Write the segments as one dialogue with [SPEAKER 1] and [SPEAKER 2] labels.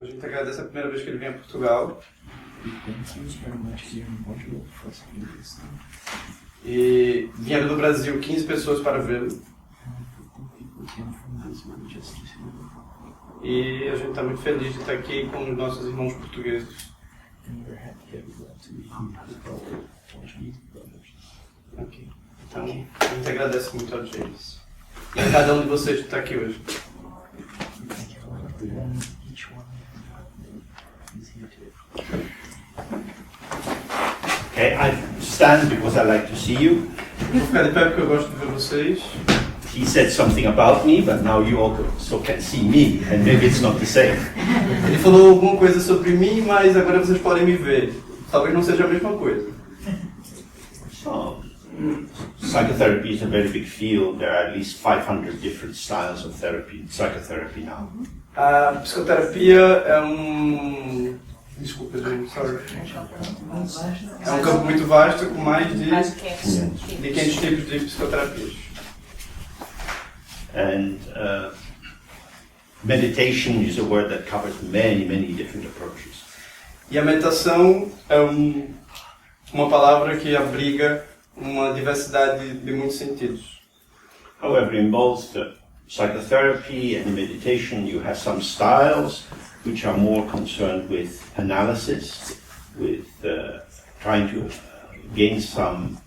[SPEAKER 1] A gente agradece a primeira vez que ele vem a Portugal. E vieram do Brasil 15 pessoas para vê-lo. E a gente está muito feliz de estar aqui com os nossos irmãos portugueses. Okay. Então, a gente agradece muito a eles. E a cada um de vocês que está aqui hoje.
[SPEAKER 2] Okay, I stand because I like to see you.
[SPEAKER 1] Vou ficar de pé porque eu gosto de ver vocês.
[SPEAKER 2] He said something about me, but now you also can see me, and maybe it's not the same.
[SPEAKER 1] Ele falou alguma coisa sobre mim, mas agora vocês podem me ver. Talvez não seja a mesma coisa.
[SPEAKER 2] So, psychotherapy is a very big field. There are at least 500 different styles of therapy, psychotherapy now.
[SPEAKER 1] A psicoterapia é Desculpa, gente, sorry. É um campo muito vasto com mais de 500 tipos de psicoterapias.
[SPEAKER 2] And meditation is a word that covers many, many different approaches.
[SPEAKER 1] E a meditação é uma palavra que abriga uma diversidade de muitos sentidos.
[SPEAKER 2] However, in both the psychotherapy and meditation, you have some styles which are more concerned with analysis, with trying to gain some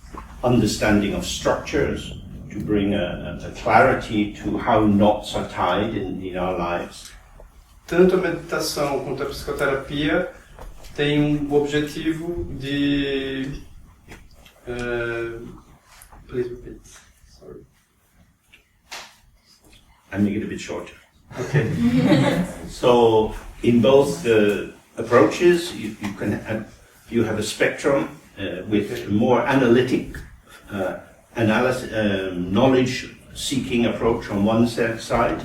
[SPEAKER 2] understanding of structures, to bring a clarity to how knots are tied in our lives.
[SPEAKER 1] Tanto a meditação quanto a psicoterapia têm o objetivo de... please repeat. Sorry.
[SPEAKER 2] I make it a bit shorter.
[SPEAKER 1] Okay.
[SPEAKER 2] So, in both approaches, you have a spectrum with more analytic knowledge-seeking approach on one side.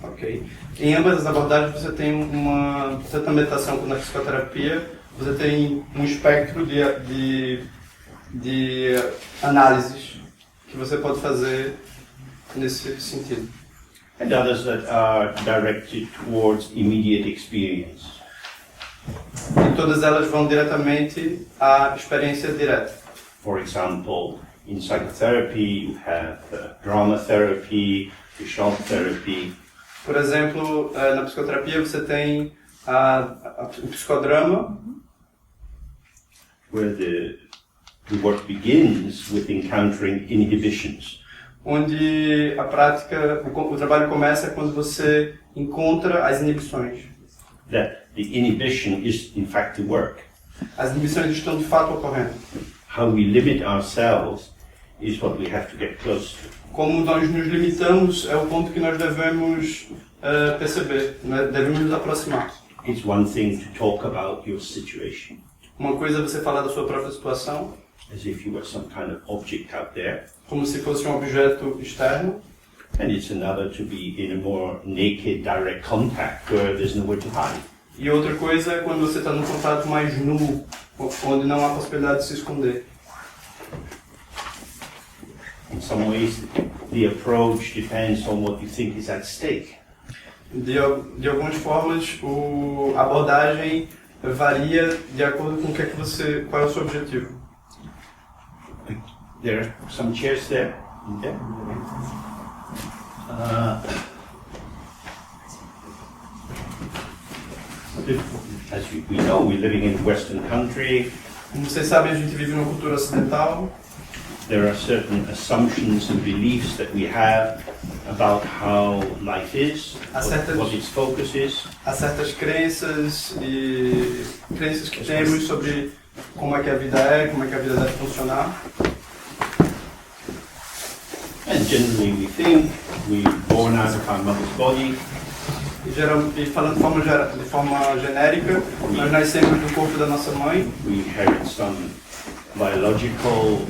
[SPEAKER 1] Ok. Em ambas as abordagens você tem tanto na meditação quanto na psicoterapia, você tem um espectro de análises que você pode fazer nesse sentido.
[SPEAKER 2] And others that are directed towards immediate experience.
[SPEAKER 1] E todas elas vão diretamente à experiência direta.
[SPEAKER 2] For example, in psychotherapy you have drama therapy, visual therapy.
[SPEAKER 1] Por exemplo, na psicoterapia você tem o psicodrama,
[SPEAKER 2] where the work begins with encountering inhibitions.
[SPEAKER 1] onde a prática, o trabalho começa quando você encontra as inibições.
[SPEAKER 2] That the inhibition is in fact the work.
[SPEAKER 1] As inibições estão de fato ocorrendo.
[SPEAKER 2] How we limit ourselves is what we have to get close to.
[SPEAKER 1] Como nós nos limitamos é o ponto que nós devemos perceber, devemos nos aproximar.
[SPEAKER 2] It's one thing to talk about your situation,
[SPEAKER 1] Uma coisa é você falar da sua própria situação,
[SPEAKER 2] as if you were some kind of object out there.
[SPEAKER 1] como se fosse um objeto externo.
[SPEAKER 2] And it's another to be in a more naked, direct contact where there's nowhere to hide.
[SPEAKER 1] E outra coisa é quando você está num contato mais nu, onde não há possibilidade de se esconder.
[SPEAKER 2] In some ways, the approach depends on what you think is at stake.
[SPEAKER 1] De algumas formas, a abordagem varia de acordo com qual é o seu objetivo.
[SPEAKER 2] There are some chairs there. Okay. As we know, we're living in a Western country.
[SPEAKER 1] Como vocês sabem, a gente vive numa cultura ocidental.
[SPEAKER 2] There are certain assumptions and beliefs that we have about how life is, what its focus is.
[SPEAKER 1] Há certas crenças que temos sobre como é que a vida é, como é que a vida deve funcionar.
[SPEAKER 2] And generally we think we're born out of our mother's body.
[SPEAKER 1] E falando de forma genérica, nós nascemos do corpo da nossa mãe.
[SPEAKER 2] We inherit some biological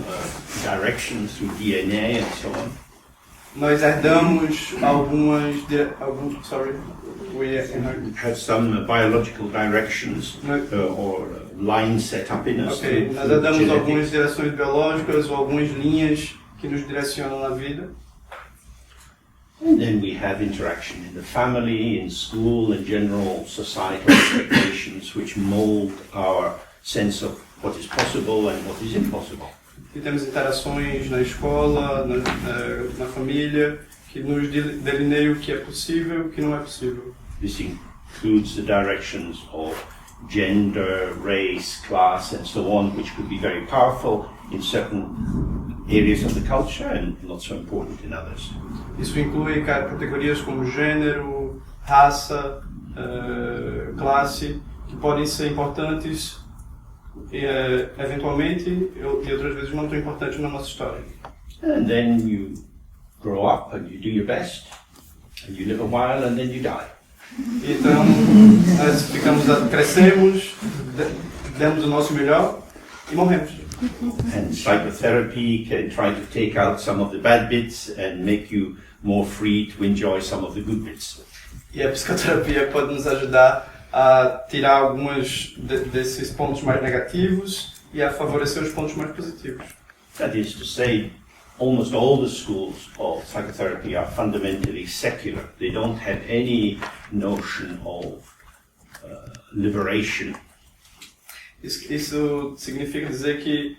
[SPEAKER 2] directions through DNA and so on.
[SPEAKER 1] Nós herdamos we
[SPEAKER 2] have some biological directions or lines set up in us.
[SPEAKER 1] Okay, nós herdamos algumas direções biológicas ou algumas linhas que nos direcionam na vida.
[SPEAKER 2] And then we have interaction in the family, in school, and general societal expectations which mold our sense of what is possible and what is impossible.
[SPEAKER 1] E temos interações na escola, na família, que nos delineiam o que é possível e o que não é possível.
[SPEAKER 2] This includes the directions of gender, race, class, and so on, which could be very powerful in certain areas of the culture and not so important in others.
[SPEAKER 1] Isso inclui categorias como gênero, raça, classe, que podem ser importantes eventualmente e outras vezes não tão importantes na nossa história.
[SPEAKER 2] And then you grow up and you do your best, and you live a while and then you die.
[SPEAKER 1] Então, nós crescemos, demos o nosso melhor e morremos.
[SPEAKER 2] And psychotherapy can try to take out some of the bad bits and make you more free to enjoy some of the good bits.
[SPEAKER 1] E a psicoterapia pode nos ajudar a tirar alguns desses pontos mais negativos e a favorecer os pontos mais positivos.
[SPEAKER 2] That is to say, almost all the schools of psychotherapy are fundamentally secular. They don't have any notion of liberation.
[SPEAKER 1] Isso significa dizer que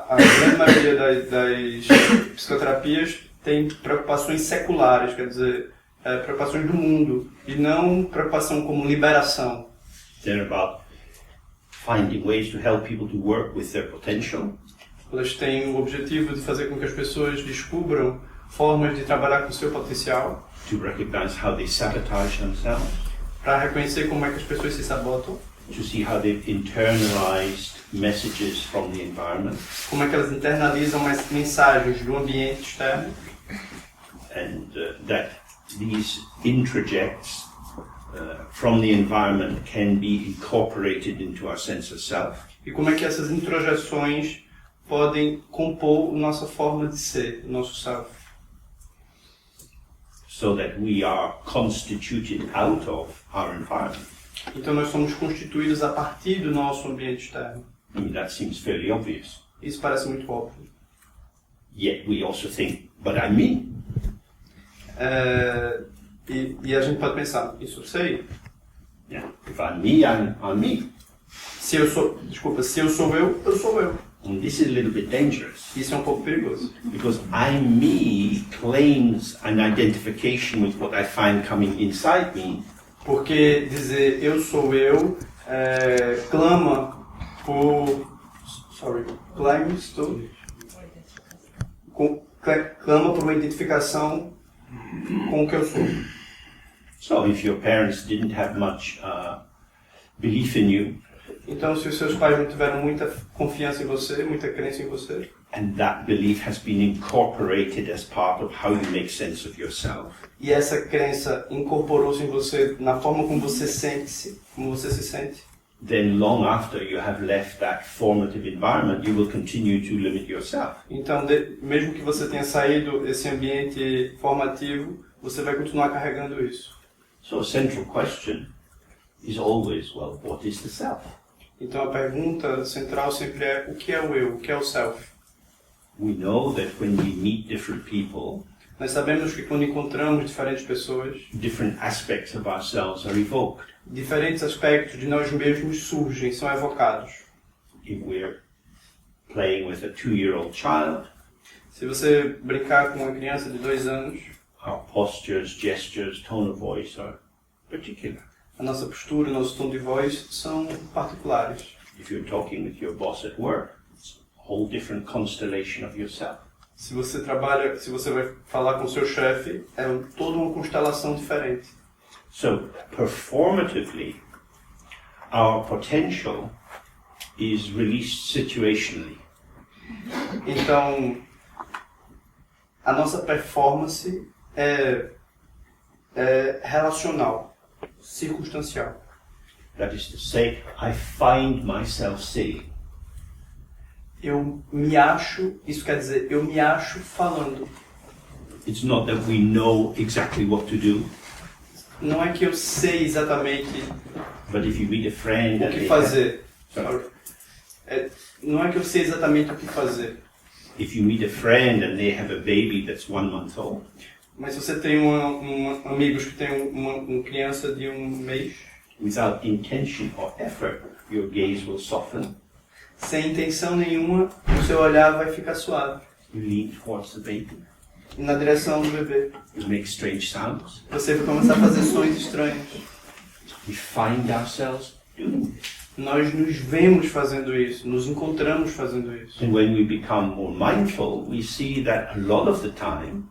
[SPEAKER 1] a grande maioria das psicoterapias tem preocupações seculares, quer dizer, preocupações do mundo, e não preocupação como liberação.
[SPEAKER 2] They're about finding ways to help people to work with their potential.
[SPEAKER 1] Elas têm o objetivo de fazer com que as pessoas descubram formas de trabalhar com o seu potencial.
[SPEAKER 2] To recognize how they sabotage themselves.
[SPEAKER 1] Para reconhecer como é que as pessoas se sabotam.
[SPEAKER 2] To see how they've internalized messages from the environment.
[SPEAKER 1] Como é que elas internalizam mensagens do ambiente externo.
[SPEAKER 2] And that these introjects from the environment can be incorporated into our sense of self.
[SPEAKER 1] E como é que essas introjeções podem compor nossa forma de ser, nosso self.
[SPEAKER 2] So that we are constituted out of our environment.
[SPEAKER 1] Então nós somos constituídos a partir do nosso ambiente externo.
[SPEAKER 2] I mean, that seems fairly obvious.
[SPEAKER 1] Isso parece muito óbvio.
[SPEAKER 2] Yet we also think, but I'm me.
[SPEAKER 1] E a gente pode pensar, isso eu sei.
[SPEAKER 2] Yeah. If I'm me, I'm me.
[SPEAKER 1] Se eu sou eu, eu sou eu.
[SPEAKER 2] And this is a little bit dangerous.
[SPEAKER 1] Isso é um pouco perigoso.
[SPEAKER 2] Because I'm me claims an identification with what I find coming inside me.
[SPEAKER 1] Porque dizer eu sou eu clama por clama por uma identificação com o que eu sou.
[SPEAKER 2] So if your parents didn't have much belief in you,
[SPEAKER 1] então se os seus pais não tiveram muita confiança em você, muita crença em você,
[SPEAKER 2] and that belief has been incorporated as part of how you make sense of yourself,
[SPEAKER 1] e essa crença incorporou-se em você na forma como você se sente,
[SPEAKER 2] then long after you have left that formative environment, you will continue to limit yourself.
[SPEAKER 1] Então, mesmo que você tenha saído desse ambiente formativo, você vai continuar carregando isso.
[SPEAKER 2] So a central question is always, well, what is the self?
[SPEAKER 1] Então a pergunta central sempre é o que é o eu, o que é o self?
[SPEAKER 2] We know that when we meet different people,
[SPEAKER 1] nós sabemos que quando encontramos diferentes pessoas,
[SPEAKER 2] different aspects of ourselves are evoked.
[SPEAKER 1] Diferentes aspectos de nós mesmos surgem, são evocados.
[SPEAKER 2] If we're playing with a 2-year-old child,
[SPEAKER 1] se você brincar com uma criança de 2 anos,
[SPEAKER 2] our postures, gestures, tone of voice are particular.
[SPEAKER 1] A nossa postura, o nosso tom de voz são particulares.
[SPEAKER 2] If you're talking with your boss at work, it's a whole different constellation of yourself.
[SPEAKER 1] Se você vai falar com o seu chefe, é toda uma constelação diferente.
[SPEAKER 2] So, performatively, our potential is released situationally.
[SPEAKER 1] Então, a nossa performance é relacional, circunstancial.
[SPEAKER 2] That is to say, I find myself saying.
[SPEAKER 1] Eu me acho, isso quer dizer, eu me acho falando.
[SPEAKER 2] It's not that we know exactly what to do.
[SPEAKER 1] Não é que eu sei exatamente
[SPEAKER 2] But if you meet a friend
[SPEAKER 1] o que fazer. Não é que eu sei exatamente o que fazer.
[SPEAKER 2] If you meet a friend and they have a baby that's 1 month old.
[SPEAKER 1] Mas se você tem amigos que tem uma criança de 1 mês,
[SPEAKER 2] without intention or effort, your gaze will soften.
[SPEAKER 1] Sem intenção nenhuma, o seu olhar vai ficar suave.
[SPEAKER 2] You lean towards the baby.
[SPEAKER 1] Na direção do bebê.
[SPEAKER 2] You make strange sounds.
[SPEAKER 1] Você vai começar a fazer sons estranhos.
[SPEAKER 2] We find ourselves doing this.
[SPEAKER 1] Nós nos vemos fazendo isso, nos encontramos fazendo isso.
[SPEAKER 2] And when we become more mindful, we see that a lot of the time,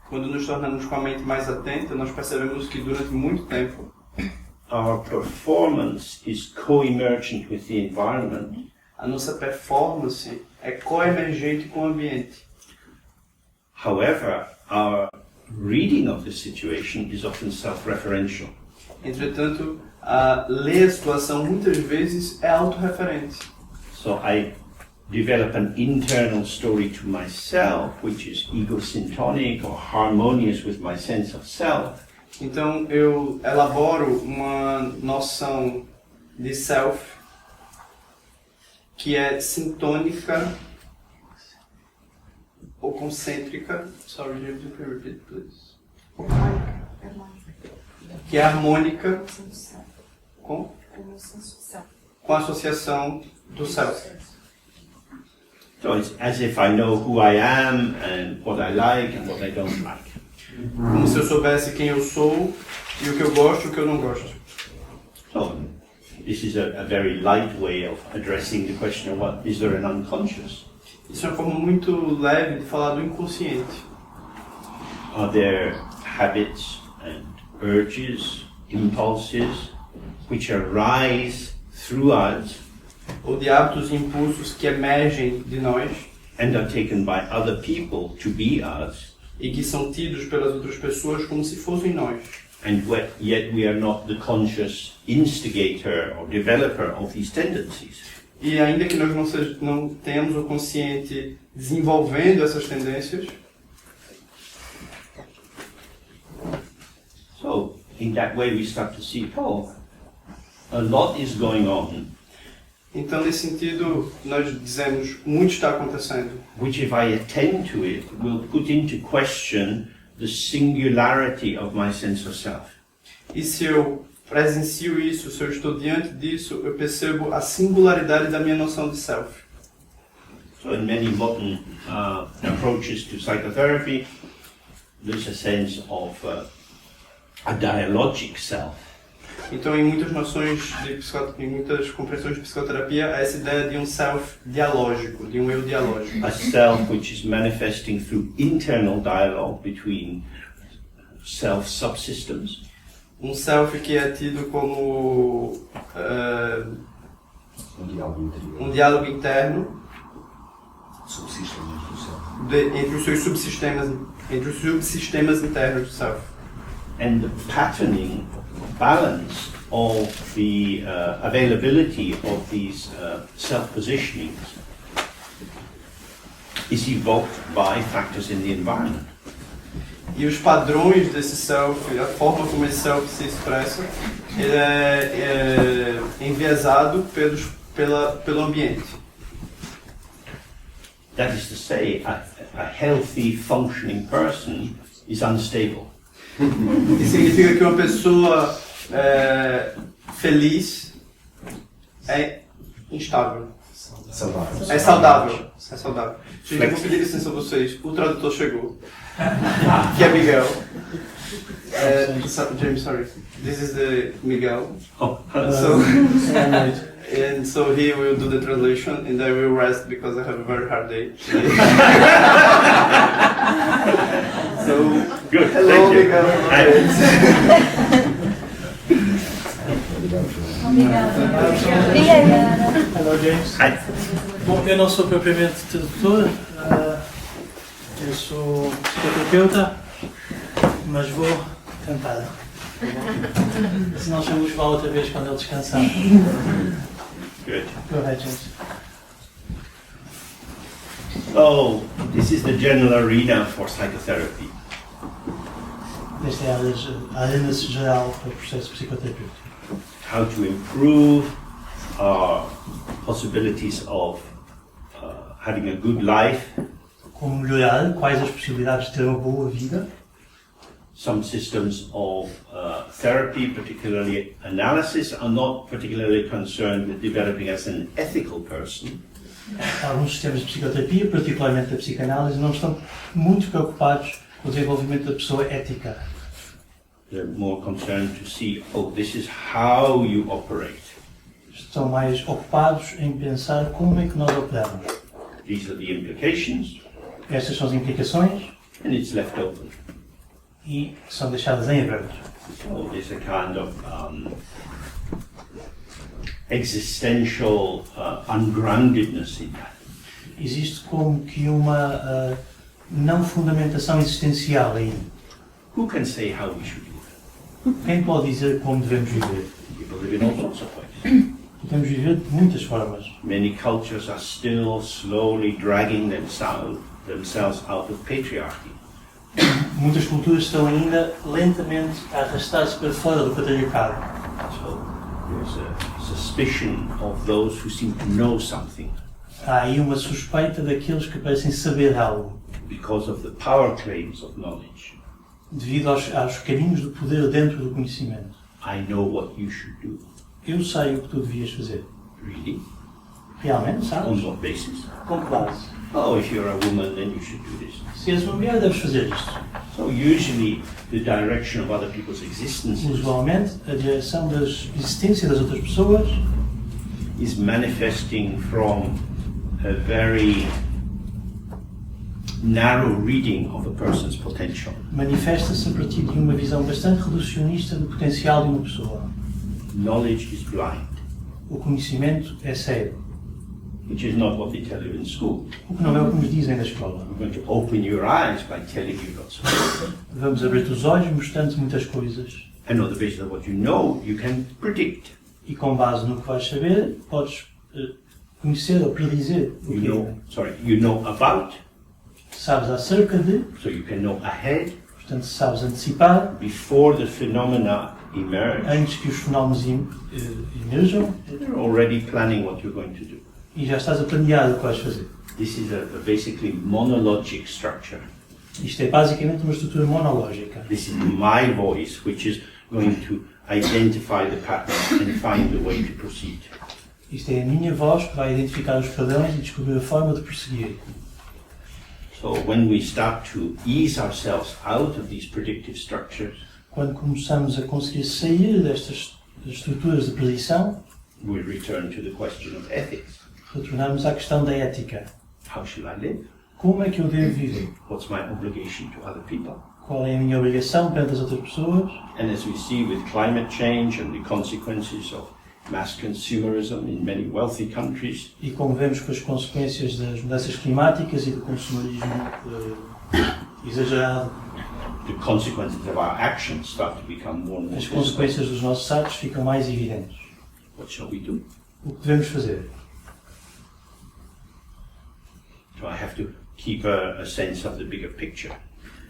[SPEAKER 1] quando nos tornamos com a mente mais atenta, nós percebemos que durante muito tempo
[SPEAKER 2] our performance is co-emergent with the environment.
[SPEAKER 1] A nossa performance é coemergente com o ambiente.
[SPEAKER 2] However, our reading of the situation is often self-referential.
[SPEAKER 1] Entretanto, ler a situação muitas vezes é autorreferente.
[SPEAKER 2] So I develop an internal story to myself, which is egosyntonic or harmonious with my sense of self.
[SPEAKER 1] Então eu elaboro uma noção de self que é sintônica ou concêntrica. Sorry, James, you can repeat, please. Que é harmônica com a associação do self.
[SPEAKER 2] So it's as if I know who I am and what I like and what I don't like.
[SPEAKER 1] Como se eu soubesse quem eu sou e o que eu gosto e o que eu não gosto.
[SPEAKER 2] So this is a very light way of addressing the question of what is there an unconscious?
[SPEAKER 1] Isso é uma forma muito leve de falar do inconsciente.
[SPEAKER 2] Are there habits and urges, impulses which arise through us
[SPEAKER 1] ou de hábitos e impulsos que emergem de nós
[SPEAKER 2] and are taken by other people to be us?
[SPEAKER 1] E que são tidos pelas outras pessoas como se fossem nós.
[SPEAKER 2] And yet we are not the conscious instigator or developer of these tendencies.
[SPEAKER 1] E ainda que nós não tenhamos o consciente desenvolvendo essas tendências.
[SPEAKER 2] So, in that way we start to see, a lot is going on.
[SPEAKER 1] Então, nesse sentido, nós dizemos, muito está acontecendo.
[SPEAKER 2] Which, if I attend to it, will put into question the singularity of my sense of self.
[SPEAKER 1] E se eu presencio isso, se eu estou diante disso, eu percebo a singularidade da minha noção de self.
[SPEAKER 2] So, in many modern approaches to psychotherapy, there's a sense of a dialogic self.
[SPEAKER 1] Então, em muitas noções em muitas compreensões de psicoterapia, há essa ideia de um self dialógico, de um eu dialógico.
[SPEAKER 2] A self which is manifesting through internal dialogue between self subsystems.
[SPEAKER 1] Um self que é tido como um diálogo interno entre os seus subsistemas internos do self.
[SPEAKER 2] And the patterning balance of the availability of these self-positionings is evoked by factors in the environment.
[SPEAKER 1] E os padrões desse self, a forma como esse self se expressa, ele é enviesado pelo ambiente.
[SPEAKER 2] That is to say, a healthy, functioning person is unstable.
[SPEAKER 1] Isso significa que uma pessoa feliz é instável. É saudável. Gente, eu vou pedir licença a vocês. O tradutor chegou. Que é Miguel. James, sorry. This is the Miguel. So he will do the translation and I will rest because I have a very hard day today. So,
[SPEAKER 2] good.
[SPEAKER 1] Hello,
[SPEAKER 2] Thank you.
[SPEAKER 3] Hello, James.
[SPEAKER 2] Hi.
[SPEAKER 3] Bom, eu não sou propriamente tradutor, eu sou psicoterapeuta, mas vou tentar. Se não, chamamos o Vale outra vez quando ele descansar.
[SPEAKER 2] Good.
[SPEAKER 3] Go ahead, James.
[SPEAKER 2] So, this is the general arena for psychotherapy.
[SPEAKER 3] Esta é a arena geral para o processo psicoterapêutico.
[SPEAKER 2] How to improve our possibilities of having a good life,
[SPEAKER 3] Como melhorar, quais as possibilidades de ter uma boa vida,
[SPEAKER 2] Some systems of therapy, particularly analysis, are not particularly concerned with developing as an ethical person.
[SPEAKER 3] Alguns sistemas de psicoterapia, particularmente a psicanálise, não estão muito preocupados com o desenvolvimento da pessoa ética.
[SPEAKER 2] They're more concerned to see, oh, this is how you operate.
[SPEAKER 3] Estão mais ocupados em pensar como é que nós operamos.
[SPEAKER 2] These are the implications,
[SPEAKER 3] Estas são as implicações
[SPEAKER 2] and it's left open.
[SPEAKER 3] e são deixadas em aberto.
[SPEAKER 2] So there's a kind of existential ungroundedness in that.
[SPEAKER 3] Existe como que uma não fundamentação existencial aí.
[SPEAKER 2] Who can say how we should live?
[SPEAKER 3] Quem pode dizer como devemos viver?
[SPEAKER 2] People live in all sorts of ways.
[SPEAKER 3] Podemos viver de muitas formas.
[SPEAKER 2] Many cultures are still slowly dragging themselves out of patriarchy.
[SPEAKER 3] Muitas culturas estão ainda lentamente a arrastar-se para fora do patriarcado.
[SPEAKER 2] So there's a suspicion of those who seem to know something
[SPEAKER 3] Há aí uma suspeita daqueles que parecem saber algo,
[SPEAKER 2] because of the power claims of knowledge.
[SPEAKER 3] devido aos caminhos do poder dentro do conhecimento.
[SPEAKER 2] I know what you should do.
[SPEAKER 3] Eu sei o que tu devias fazer.
[SPEAKER 2] Really?
[SPEAKER 3] Realmente,
[SPEAKER 2] On
[SPEAKER 3] sabes?
[SPEAKER 2] what basis?
[SPEAKER 3] Com que base?
[SPEAKER 2] Oh, if you're a woman, then you should do this.
[SPEAKER 3] Se és uma mulher, deves fazer isto.
[SPEAKER 2] So usually the direction of other people's existences
[SPEAKER 3] Usualmente, a direção da existência das outras pessoas
[SPEAKER 2] is manifesting from a very narrow reading of a person's potential.
[SPEAKER 3] manifesta-se a partir de uma visão bastante reducionista do potencial de uma pessoa.
[SPEAKER 2] Knowledge is blind,
[SPEAKER 3] O conhecimento é cego,
[SPEAKER 2] which is not what they tell you in school.
[SPEAKER 3] o que não é o que nos dizem na escola.
[SPEAKER 2] We're going to open your eyes by telling you lots of things.
[SPEAKER 3] Vamos abrir os olhos mostrando-te muitas coisas
[SPEAKER 2] And on the basis of what you can predict.
[SPEAKER 3] e com base no que vais saber, podes conhecer ou predizer o que é.
[SPEAKER 2] You know about,
[SPEAKER 3] Sabes acerca de,
[SPEAKER 2] so you can know ahead,
[SPEAKER 3] portanto sabes antecipar,
[SPEAKER 2] before the phenomena emerge.
[SPEAKER 3] antes que os fenómenos emerjam
[SPEAKER 2] You're already planning what you're going to do.
[SPEAKER 3] e já estás a planear o que vais fazer.
[SPEAKER 2] This is a basically monologic structure.
[SPEAKER 3] Isto é basicamente uma estrutura monológica.
[SPEAKER 2] This is my voice, which is going to identify the pattern and find the way to proceed.
[SPEAKER 3] Isto é a minha voz que vai identificar os padrões e descobrir a forma de prosseguir.
[SPEAKER 2] So when we start to ease ourselves out of these predictive structures,
[SPEAKER 3] Quando começamos a conseguir sair destas estruturas de predição,
[SPEAKER 2] we return to the question of ethics.
[SPEAKER 3] retornamos à questão da ética.
[SPEAKER 2] How should I live?
[SPEAKER 3] Como é que eu devo viver?
[SPEAKER 2] What's my obligation to other people?
[SPEAKER 3] Qual é a minha obrigação perante as outras pessoas?
[SPEAKER 2] And as we see with climate change and the consequences of mass consumerism in many wealthy countries,
[SPEAKER 3] E como vemos com as consequências das mudanças climáticas e do consumerismo exagerado,
[SPEAKER 2] the consequences of our actions start to become more and more
[SPEAKER 3] as
[SPEAKER 2] visible.
[SPEAKER 3] consequências dos nossos atos ficam mais evidentes.
[SPEAKER 2] What shall we do?
[SPEAKER 3] O que devemos fazer?
[SPEAKER 2] So I have to keep a sense of the bigger picture.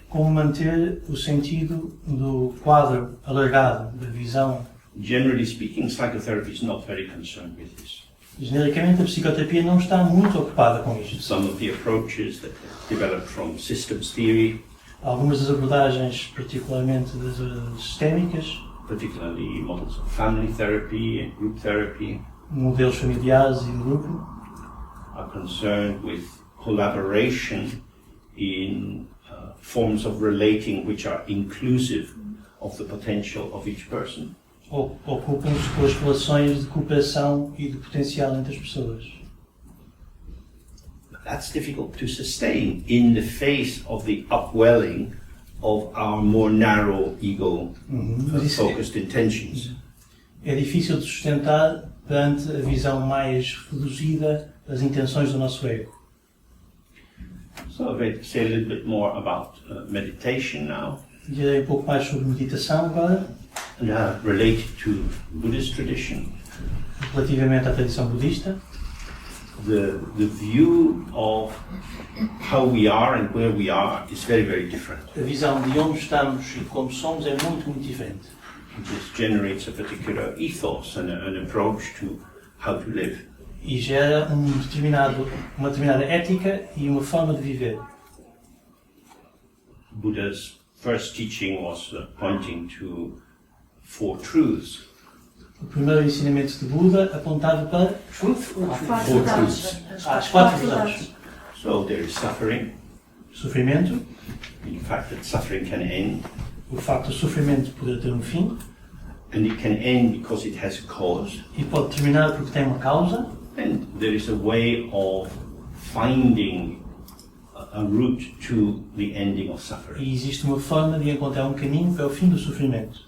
[SPEAKER 3] Como manter o sentido do quadro alargado, da visão?
[SPEAKER 2] Generally speaking, psychotherapy is not very concerned with this.
[SPEAKER 3] Genericamente, a psicoterapia não está muito ocupada com isto.
[SPEAKER 2] Some of the approaches that developed from systems theory,
[SPEAKER 3] Algumas das abordagens, particularmente das sistémicas,
[SPEAKER 2] particularly models of family therapy and group therapy,
[SPEAKER 3] modelos familiares e de grupo,
[SPEAKER 2] are concerned with collaboration in forms of relating which are inclusive of the potential of each person.
[SPEAKER 3] ocupam-se com as relações de cooperação e de potencial entre as pessoas.
[SPEAKER 2] But that's difficult to sustain in the face of the upwelling of our more narrow ego-focused intentions.
[SPEAKER 3] É difícil de sustentar perante a visão mais reduzida das intenções do nosso ego.
[SPEAKER 2] So I'm going to say a little bit more about meditation now,
[SPEAKER 3] Direi um pouco mais sobre meditação agora,
[SPEAKER 2] related to Buddhist tradition.
[SPEAKER 3] relativamente à tradição budista.
[SPEAKER 2] The view of how we are and where we are is very, very different.
[SPEAKER 3] A visão de onde estamos e de como somos é muito, muito diferente.
[SPEAKER 2] This generates a particular ethos and an approach to how to live.
[SPEAKER 3] E gera uma determinada ética e uma forma de viver.
[SPEAKER 2] Buddha's first teaching was pointing to 4 truths.
[SPEAKER 3] O primeiro ensinamento de Buda apontava para
[SPEAKER 2] Four truths.
[SPEAKER 3] as 4 verdades.
[SPEAKER 2] So there is suffering,
[SPEAKER 3] Sofrimento,
[SPEAKER 2] in fact that suffering can end,
[SPEAKER 3] o facto do sofrimento poder ter um fim,
[SPEAKER 2] and it can end because it has a cause,
[SPEAKER 3] e pode terminar porque tem uma causa,
[SPEAKER 2] and there is a way of finding a route to the ending of suffering.
[SPEAKER 3] e existe uma forma de encontrar um caminho para o fim do sofrimento.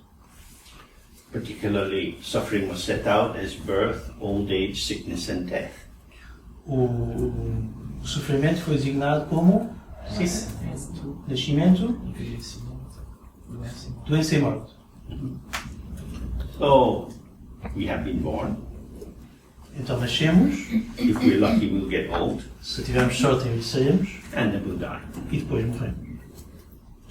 [SPEAKER 2] Particularly, suffering was set out as birth, old age, sickness and death.
[SPEAKER 3] O sofrimento foi designado como nascimento, doença e morte.
[SPEAKER 2] So, we have been born.
[SPEAKER 3] Então nascemos,
[SPEAKER 2] If we're lucky, we'll get old,
[SPEAKER 3] se tivermos sorte envelheceremos
[SPEAKER 2] and then we'll die.
[SPEAKER 3] e depois morremos.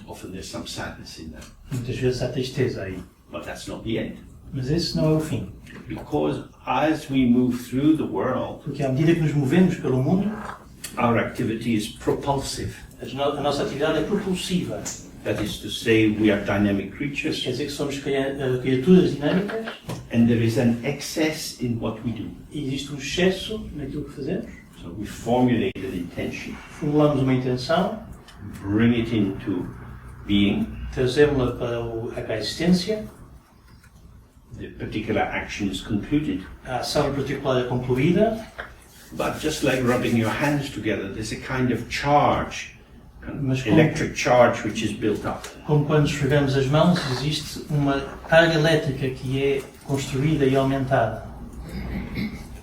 [SPEAKER 2] Often there's some sadness in that,
[SPEAKER 3] Muitas vezes há tristeza aí,
[SPEAKER 2] but that's not the end.
[SPEAKER 3] mas esse não é o fim.
[SPEAKER 2] Because as we move through the world,
[SPEAKER 3] Porque à medida que nos movemos pelo mundo,
[SPEAKER 2] our activity is propulsive.
[SPEAKER 3] a nossa atividade é propulsiva.
[SPEAKER 2] That is to say, we are dynamic creatures,
[SPEAKER 3] Quer dizer que somos criaturas dinâmicas
[SPEAKER 2] and there is an excess in what we do.
[SPEAKER 3] e existe um excesso naquilo que fazemos.
[SPEAKER 2] So we formulate an intention,
[SPEAKER 3] Formulamos uma intenção,
[SPEAKER 2] bring it into being,
[SPEAKER 3] trazemos-la para a existência,
[SPEAKER 2] the particular action is concluded,
[SPEAKER 3] a ação em particular é concluída,
[SPEAKER 2] but just like rubbing your hands together, there's a kind of charge,
[SPEAKER 3] Mas como-
[SPEAKER 2] electric charge which is built up.
[SPEAKER 3] como quando esfregamos as mãos, existe uma carga elétrica que é construída e aumentada.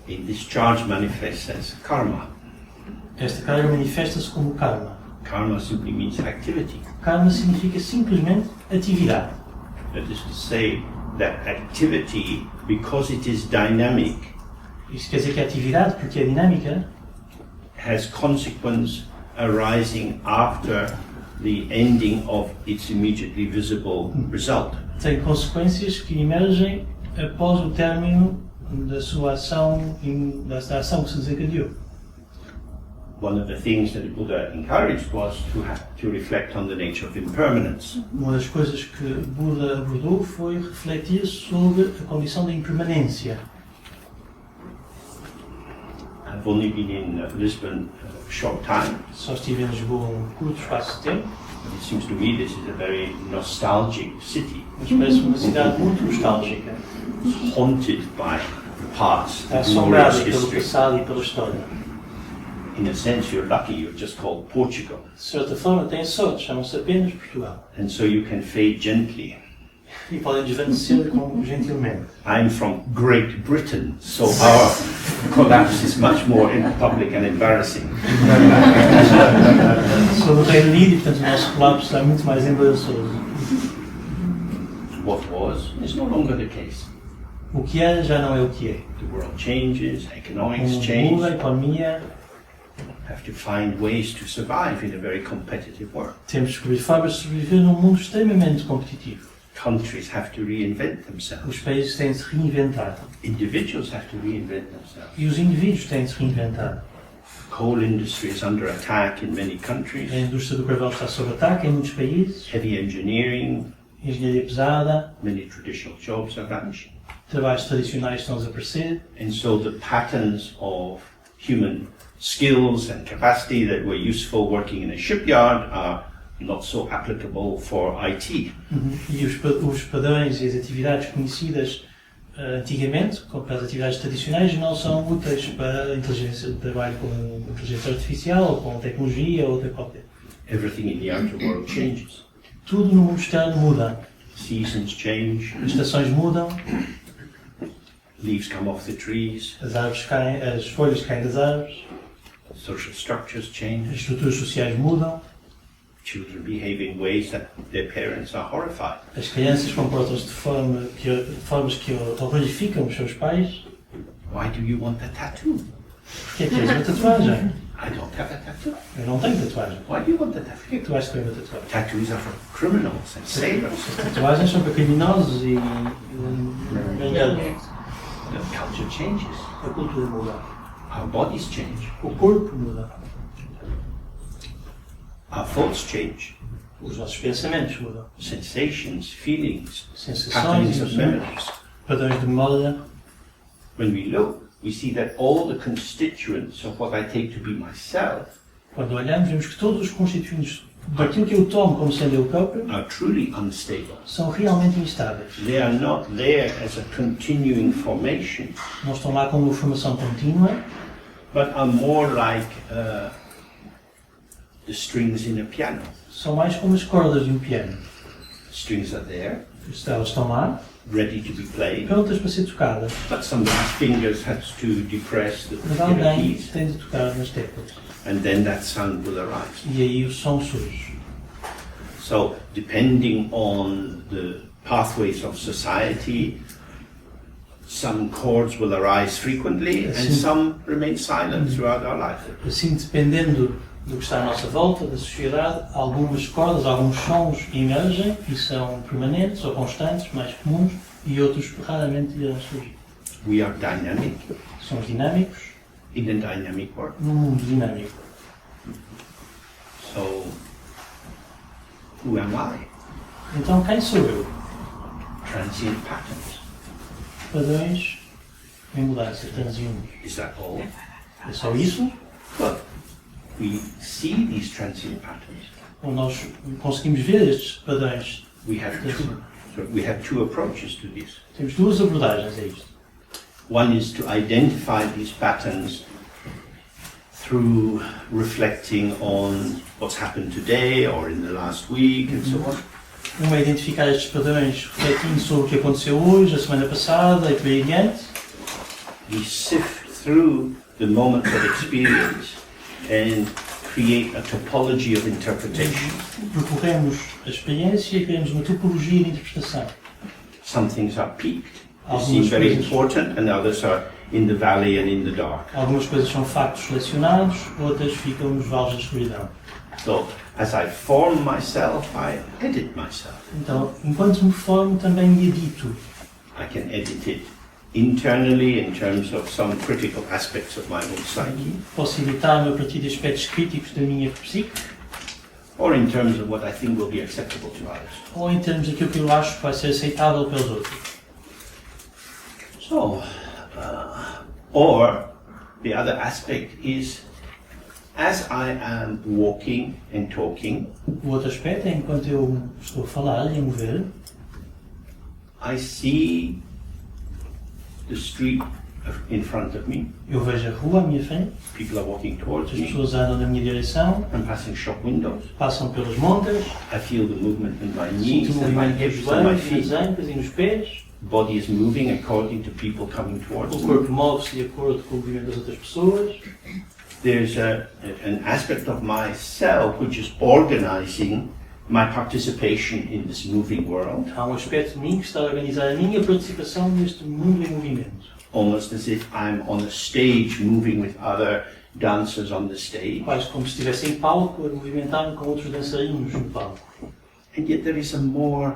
[SPEAKER 2] And this charge manifests as karma.
[SPEAKER 3] Esta carga manifesta-se como karma.
[SPEAKER 2] Karma simply means activity.
[SPEAKER 3] Karma significa simplesmente atividade.
[SPEAKER 2] That is to say that activity, because it is dynamic,
[SPEAKER 3] Isto quer dizer que a atividade, porque é dinâmica,
[SPEAKER 2] has consequence arising after the ending of its immediately visible result.
[SPEAKER 3] tem consequências que emergem após o término da sua ação, da ação que se desencadeou.
[SPEAKER 2] One of the things that the Buddha encouraged was to reflect on the nature of impermanence.
[SPEAKER 3] Uma das coisas que Buda abordou foi refletir sobre a condição da impermanência.
[SPEAKER 2] I've only been in Lisbon a short time,
[SPEAKER 3] Só estive em Lisboa um curto espaço de tempo,
[SPEAKER 2] but it seems to me this is a very nostalgic city,
[SPEAKER 3] mas parece uma cidade muito nostálgica.
[SPEAKER 2] haunted by the past,
[SPEAKER 3] Está
[SPEAKER 2] glorious
[SPEAKER 3] assombrada pelo
[SPEAKER 2] history.
[SPEAKER 3] passado e pela história.
[SPEAKER 2] In a sense, you're lucky, you're just called Portugal,
[SPEAKER 3] De certa forma, tem sorte, chamam-se apenas Portugal.
[SPEAKER 2] and so you can fade gently.
[SPEAKER 3] E podem desvanecer gentilmente.
[SPEAKER 2] I'm from Great Britain, so our collapse is much more public and embarrassing.
[SPEAKER 3] Sou do Reino Unido e, portanto, o nosso colapso está muito mais embaraçoso.
[SPEAKER 2] What was is no longer the case.
[SPEAKER 3] O que é já não é o que é.
[SPEAKER 2] The world changes,
[SPEAKER 3] O
[SPEAKER 2] economics
[SPEAKER 3] mundo muda, a
[SPEAKER 2] change.
[SPEAKER 3] economia,
[SPEAKER 2] Have to find ways to survive in a very competitive world.
[SPEAKER 3] temos de descobrir formas de sobreviver num mundo extremamente competitivo.
[SPEAKER 2] Countries have to reinvent themselves.
[SPEAKER 3] Os países têm de se reinventar.
[SPEAKER 2] Individuals have to reinvent themselves.
[SPEAKER 3] E os indivíduos têm de se reinventar.
[SPEAKER 2] Coal industry is under attack in many
[SPEAKER 3] A
[SPEAKER 2] countries.
[SPEAKER 3] indústria do carvão está sob ataque em muitos países.
[SPEAKER 2] Heavy engineering,
[SPEAKER 3] Engenharia pesada,
[SPEAKER 2] many traditional jobs are vanishing.
[SPEAKER 3] trabalhos tradicionais estão a desaparecer.
[SPEAKER 2] And so the patterns of human skills and capacity that were useful working in a shipyard are not so applicable for IT.
[SPEAKER 3] E os padrões e as atividades conhecidas antigamente, como para as atividades tradicionais, não são úteis para a inteligência de trabalho com inteligência artificial ou com tecnologia ou outra qualquer.
[SPEAKER 2] Everything in the outer world changes.
[SPEAKER 3] Tudo no mundo externo muda.
[SPEAKER 2] Seasons change,
[SPEAKER 3] As estações mudam,
[SPEAKER 2] leaves come off the trees,
[SPEAKER 3] as árvores caem, as folhas caem das árvores,
[SPEAKER 2] social structures
[SPEAKER 3] as
[SPEAKER 2] change,
[SPEAKER 3] estruturas sociais mudam,
[SPEAKER 2] children behave in ways that their parents are horrified.
[SPEAKER 3] as crianças comportam-se de formas que horrorificam os seus pais.
[SPEAKER 2] Why do you want a tattoo?
[SPEAKER 3] Porquê é que tens uma tatuagem?
[SPEAKER 2] I don't have a tattoo.
[SPEAKER 3] Eu não tenho tatuagem.
[SPEAKER 2] Why do you want a tattoo?
[SPEAKER 3] Porquê é que tu vais ter uma tatuagem?
[SPEAKER 2] Tattoos are for criminals and sailors.
[SPEAKER 3] As tatuagens são para criminosos e
[SPEAKER 2] The culture changes.
[SPEAKER 3] a cultura muda.
[SPEAKER 2] Our bodies change.
[SPEAKER 3] O corpo muda.
[SPEAKER 2] Our thoughts change.
[SPEAKER 3] Os nossos pensamentos mudam.
[SPEAKER 2] Sensations, feelings,
[SPEAKER 3] Sensações,
[SPEAKER 2] patterns of
[SPEAKER 3] emoções,
[SPEAKER 2] memories.
[SPEAKER 3] padrões de memória.
[SPEAKER 2] When we look, we see that all the constituents of what I take to be myself
[SPEAKER 3] Quando olhamos, vemos que todos os constituintes daquilo que eu tomo como sendo eu próprio
[SPEAKER 2] are truly unstable.
[SPEAKER 3] são realmente instáveis.
[SPEAKER 2] They are not there as a continuing formation,
[SPEAKER 3] Não estão lá como uma formação contínua,
[SPEAKER 2] but are more like the strings in a piano.
[SPEAKER 3] são mais como as cordas de um piano.
[SPEAKER 2] Strings are there,
[SPEAKER 3] Elas estão lá,
[SPEAKER 2] ready to be played,
[SPEAKER 3] prontas para ser tocadas.
[SPEAKER 2] but somebody's fingers has to depress the
[SPEAKER 3] Mas alguém
[SPEAKER 2] keys,
[SPEAKER 3] tem de tocar nas teclas.
[SPEAKER 2] and then that sound will arise.
[SPEAKER 3] E aí o som surge.
[SPEAKER 2] So, depending on the pathways of society, some chords will arise frequently and some remain silent throughout our life.
[SPEAKER 3] Assim, dependendo do que está à nossa volta, da sociedade, algumas cordas, alguns sons emergem e são permanentes ou constantes, mais comuns, e outros raramente irão surgir.
[SPEAKER 2] We are dynamic
[SPEAKER 3] Somos dinâmicos
[SPEAKER 2] in a dynamic world.
[SPEAKER 3] num mundo dinâmico.
[SPEAKER 2] So, who am I?
[SPEAKER 3] Então, quem sou eu?
[SPEAKER 2] Transient patterns.
[SPEAKER 3] Padrões em mudança, transientes.
[SPEAKER 2] Is that all?
[SPEAKER 3] É só isso?
[SPEAKER 2] Well, we see these transient patterns.
[SPEAKER 3] Ou nós conseguimos ver estes padrões?
[SPEAKER 2] We have two approaches to this.
[SPEAKER 3] Temos duas abordagens a isto.
[SPEAKER 2] One is to identify these patterns through reflecting on what's happened today or in the last week and so on.
[SPEAKER 3] Uma é identificar estes padrões refletindo sobre o que aconteceu hoje, a semana passada e por aí adiante.
[SPEAKER 2] We sift through the moments of experience and create a topology of interpretation.
[SPEAKER 3] Percorremos a experiência e criamos uma topologia de interpretação.
[SPEAKER 2] Some things are peaked, they
[SPEAKER 3] Algumas
[SPEAKER 2] seem very
[SPEAKER 3] coisas-
[SPEAKER 2] important, and others are in the valley and in the dark.
[SPEAKER 3] Algumas coisas são factos selecionados, outras ficam nos vales da escuridão.
[SPEAKER 2] So, as I form myself, I edit myself.
[SPEAKER 3] Então, enquanto me formo, também me edito.
[SPEAKER 2] I can edit it internally in terms of some critical aspects of my own psyche,
[SPEAKER 3] Posso editar-me a partir de aspectos críticos da minha psique,
[SPEAKER 2] or in terms of what I think will be acceptable to others.
[SPEAKER 3] ou em termos daquilo que eu acho que vai ser aceitável pelos outros.
[SPEAKER 2] So, or the other aspect is, as I am walking and talking,
[SPEAKER 3] O outro aspecto é enquanto eu estou a falar e a mover,
[SPEAKER 2] I see the street in front of me.
[SPEAKER 3] eu vejo a rua à minha frente,
[SPEAKER 2] People are walking towards
[SPEAKER 3] as
[SPEAKER 2] me.
[SPEAKER 3] pessoas andam na minha direção,
[SPEAKER 2] I'm passing shop windows.
[SPEAKER 3] passam pelas montas,
[SPEAKER 2] I feel the movement in my
[SPEAKER 3] sinto
[SPEAKER 2] knees
[SPEAKER 3] o
[SPEAKER 2] and my
[SPEAKER 3] movimento dos
[SPEAKER 2] hips and my
[SPEAKER 3] joelhos,
[SPEAKER 2] feet.
[SPEAKER 3] nas ancas e nos pés.
[SPEAKER 2] Body is moving according to people coming towards
[SPEAKER 3] O
[SPEAKER 2] me.
[SPEAKER 3] corpo move-se de acordo com o movimento das outras pessoas.
[SPEAKER 2] There's an aspect of myself which is organizing my participation in this moving world,
[SPEAKER 3] Há um aspecto de mim que está a organizar a minha participação neste mundo em movimento.
[SPEAKER 2] almost as if I'm on a stage moving with other dancers on the stage.
[SPEAKER 3] Quase como se estivesse em palco a movimentar-me com outros dançarinos no palco.
[SPEAKER 2] And yet there is a more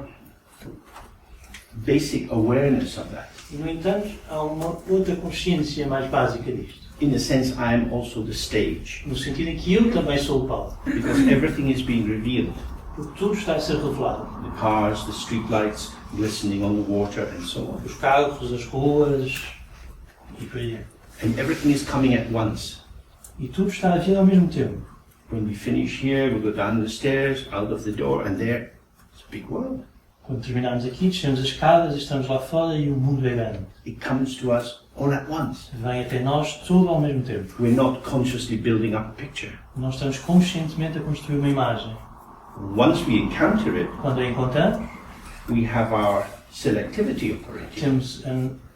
[SPEAKER 2] basic awareness of that.
[SPEAKER 3] E, no entanto, há uma outra consciência mais básica disto.
[SPEAKER 2] In a sense, I am also the stage,
[SPEAKER 3] No sentido em que eu também sou o palco.
[SPEAKER 2] because everything is being revealed.
[SPEAKER 3] Porque tudo está a ser revelado.
[SPEAKER 2] The cars, the streetlights glistening on the water and so on.
[SPEAKER 3] Os carros, as ruas e por aí.
[SPEAKER 2] And everything is coming at once.
[SPEAKER 3] E tudo está a vir ao mesmo tempo.
[SPEAKER 2] When we finish here, we go down the stairs, out of the door, and there, it's a big world.
[SPEAKER 3] Quando terminarmos aqui, descemos as escadas, estamos lá fora e o mundo é grande.
[SPEAKER 2] It comes to us all at once.
[SPEAKER 3] Vem até nós tudo ao mesmo tempo.
[SPEAKER 2] We're not consciously building up a picture.
[SPEAKER 3] Não estamos conscientemente a construir uma imagem.
[SPEAKER 2] Once we encounter it,
[SPEAKER 3] Quando a encontramos,
[SPEAKER 2] we have our selectivity operating.
[SPEAKER 3] temos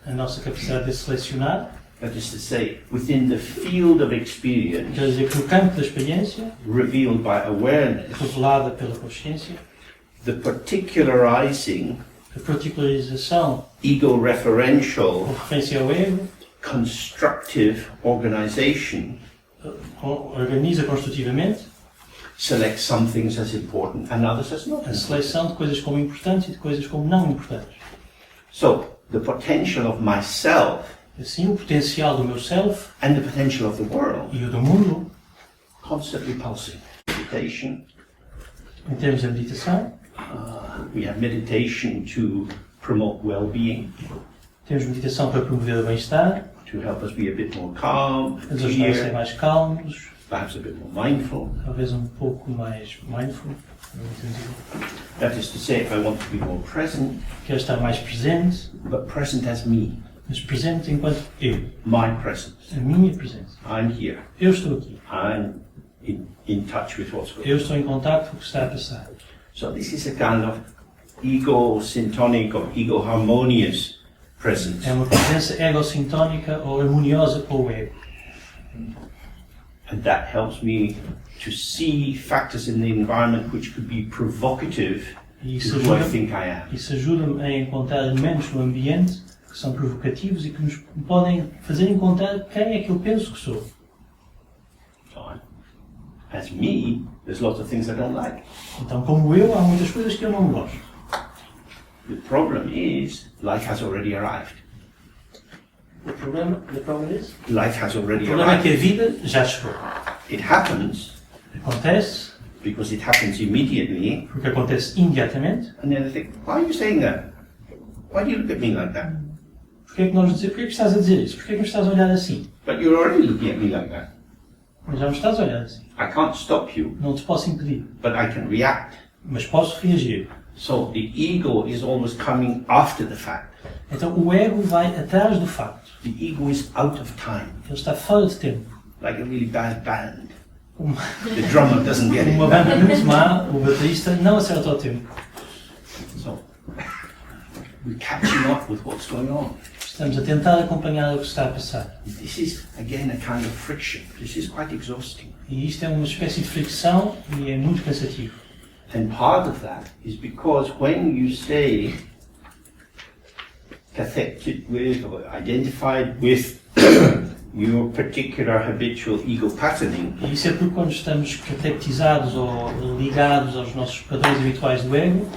[SPEAKER 3] a nossa capacidade de selecionar.
[SPEAKER 2] That is to say, within the field of experience,
[SPEAKER 3] Quer dizer que no campo da experiência,
[SPEAKER 2] revealed by awareness,
[SPEAKER 3] revelada pela consciência,
[SPEAKER 2] the particularizing,
[SPEAKER 3] a particularização
[SPEAKER 2] ego-referential,
[SPEAKER 3] com referência ao ego,
[SPEAKER 2] constructive organization
[SPEAKER 3] organiza construtivamente
[SPEAKER 2] selects some things as important and others as not
[SPEAKER 3] a
[SPEAKER 2] important.
[SPEAKER 3] seleção de coisas como importantes e de coisas como não importantes.
[SPEAKER 2] So, the potential of myself
[SPEAKER 3] Assim, o potencial do meu self
[SPEAKER 2] and the potential of the world
[SPEAKER 3] e o do mundo
[SPEAKER 2] constantly pulsing. Meditation,
[SPEAKER 3] Em termos de meditação,
[SPEAKER 2] we have meditation to promote well-being,
[SPEAKER 3] temos meditação para promover o bem-estar,
[SPEAKER 2] to help us be a bit more calm,
[SPEAKER 3] nos ajudar a ser
[SPEAKER 2] clear,
[SPEAKER 3] mais calmos,
[SPEAKER 2] perhaps a bit more mindful.
[SPEAKER 3] talvez um pouco mais mindful.
[SPEAKER 2] That is to say, if I want to be more present,
[SPEAKER 3] Quero estar mais presente,
[SPEAKER 2] but present as me,
[SPEAKER 3] mas presente enquanto eu,
[SPEAKER 2] my presence.
[SPEAKER 3] a minha presença.
[SPEAKER 2] I'm here.
[SPEAKER 3] Eu estou aqui,
[SPEAKER 2] I'm in touch with what's going
[SPEAKER 3] eu
[SPEAKER 2] on.
[SPEAKER 3] estou em contato com o que está a passar.
[SPEAKER 2] So this is a kind of ego-syntonic or ego-harmonious presence.
[SPEAKER 3] É uma presença egossintónica ou harmoniosa com o ego.
[SPEAKER 2] And that helps me to see factors in the environment which could be provocative
[SPEAKER 3] E
[SPEAKER 2] to
[SPEAKER 3] isso
[SPEAKER 2] who I
[SPEAKER 3] ajuda-
[SPEAKER 2] think I am.
[SPEAKER 3] Isso ajuda-me a encontrar elementos no ambiente que são provocativos e que nos podem fazer encontrar quem é que eu penso que sou.
[SPEAKER 2] So as me, there's lots of things I don't like.
[SPEAKER 3] Então, como eu, há muitas coisas que eu não gosto.
[SPEAKER 2] The problem is, life has already arrived.
[SPEAKER 3] O problema é
[SPEAKER 2] Life has already
[SPEAKER 3] que a
[SPEAKER 2] arrived.
[SPEAKER 3] vida já chegou.
[SPEAKER 2] It happens
[SPEAKER 3] Acontece,
[SPEAKER 2] because it happens immediately,
[SPEAKER 3] porque acontece imediatamente.
[SPEAKER 2] and then I think, why are you saying that? Why do you look at me like that?
[SPEAKER 3] Porquê é que nós dizemos, porquê é que estás a dizer isso? Porquê é que me estás a olhar assim?
[SPEAKER 2] But you're already looking at me like that.
[SPEAKER 3] Mas já me estás a olhar assim.
[SPEAKER 2] I can't stop you,
[SPEAKER 3] Não te posso impedir,
[SPEAKER 2] but I can react.
[SPEAKER 3] mas posso reagir.
[SPEAKER 2] So the ego is always coming after the fact.
[SPEAKER 3] Então o ego vai atrás do facto.
[SPEAKER 2] The ego is out of time,
[SPEAKER 3] Ele está fora de tempo.
[SPEAKER 2] like a really bad band.
[SPEAKER 3] Uma,
[SPEAKER 2] The drummer doesn't get it.
[SPEAKER 3] uma banda muito má, o baterista não acerta o tempo.
[SPEAKER 2] So we're catching up with what's going on.
[SPEAKER 3] Estamos a tentar acompanhar o que está a passar.
[SPEAKER 2] This is again a kind of friction. This is quite exhausting.
[SPEAKER 3] E isto é uma espécie de fricção e é muito cansativo.
[SPEAKER 2] And part of that is because when you stay cathected with or identified with your particular habitual ego patterning,
[SPEAKER 3] E isso é porque quando estamos catequizados ou ligados aos nossos padrões habituais do ego,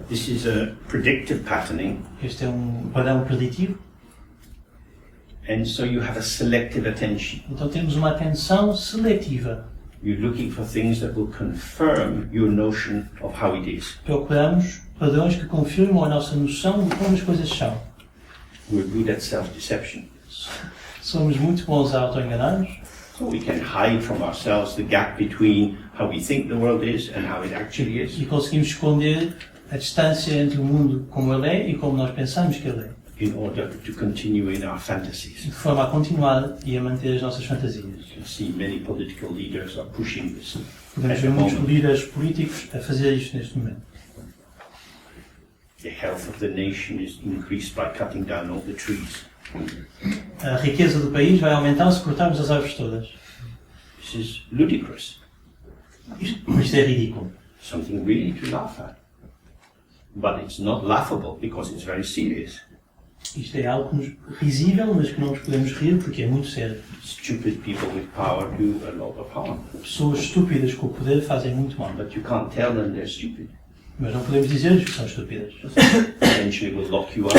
[SPEAKER 2] this is a predictive patterning,
[SPEAKER 3] este é um padrão preditivo,
[SPEAKER 2] and so you have a selective attention.
[SPEAKER 3] então temos uma atenção seletiva.
[SPEAKER 2] You're looking for things that will confirm your notion of how it is.
[SPEAKER 3] Procuramos padrões que confirmam a nossa noção de como as coisas são.
[SPEAKER 2] We're good at self-deception.
[SPEAKER 3] Somos muito bons a auto-enganar-nos,
[SPEAKER 2] So we can hide from ourselves the gap between how we think the world is and how it actually is,
[SPEAKER 3] e conseguimos esconder a distância entre o mundo como ele é e como nós pensamos que ele é,
[SPEAKER 2] in order to continue in our fantasies.
[SPEAKER 3] de forma a continuar e a manter as nossas fantasias.
[SPEAKER 2] You can see many political leaders are pushing this
[SPEAKER 3] Podemos
[SPEAKER 2] at
[SPEAKER 3] ver
[SPEAKER 2] the
[SPEAKER 3] muitos
[SPEAKER 2] moment.
[SPEAKER 3] líderes políticos a fazer isto neste momento.
[SPEAKER 2] The health of the nation is increased by cutting down all the trees.
[SPEAKER 3] A riqueza do país vai aumentar se cortarmos as árvores todas.
[SPEAKER 2] This is ludicrous.
[SPEAKER 3] Isto é ridículo.
[SPEAKER 2] Something really to laugh at. But it's not laughable because it's very serious.
[SPEAKER 3] Isto é algo risível, mas que não nos podemos rir porque é muito sério.
[SPEAKER 2] Stupid people with power do a lot of harm.
[SPEAKER 3] Pessoas estúpidas com o poder fazem muito mal,
[SPEAKER 2] But you can't tell them they're stupid.
[SPEAKER 3] mas não podemos dizer-lhes que são estúpidas,
[SPEAKER 2] Eventually will lock you up.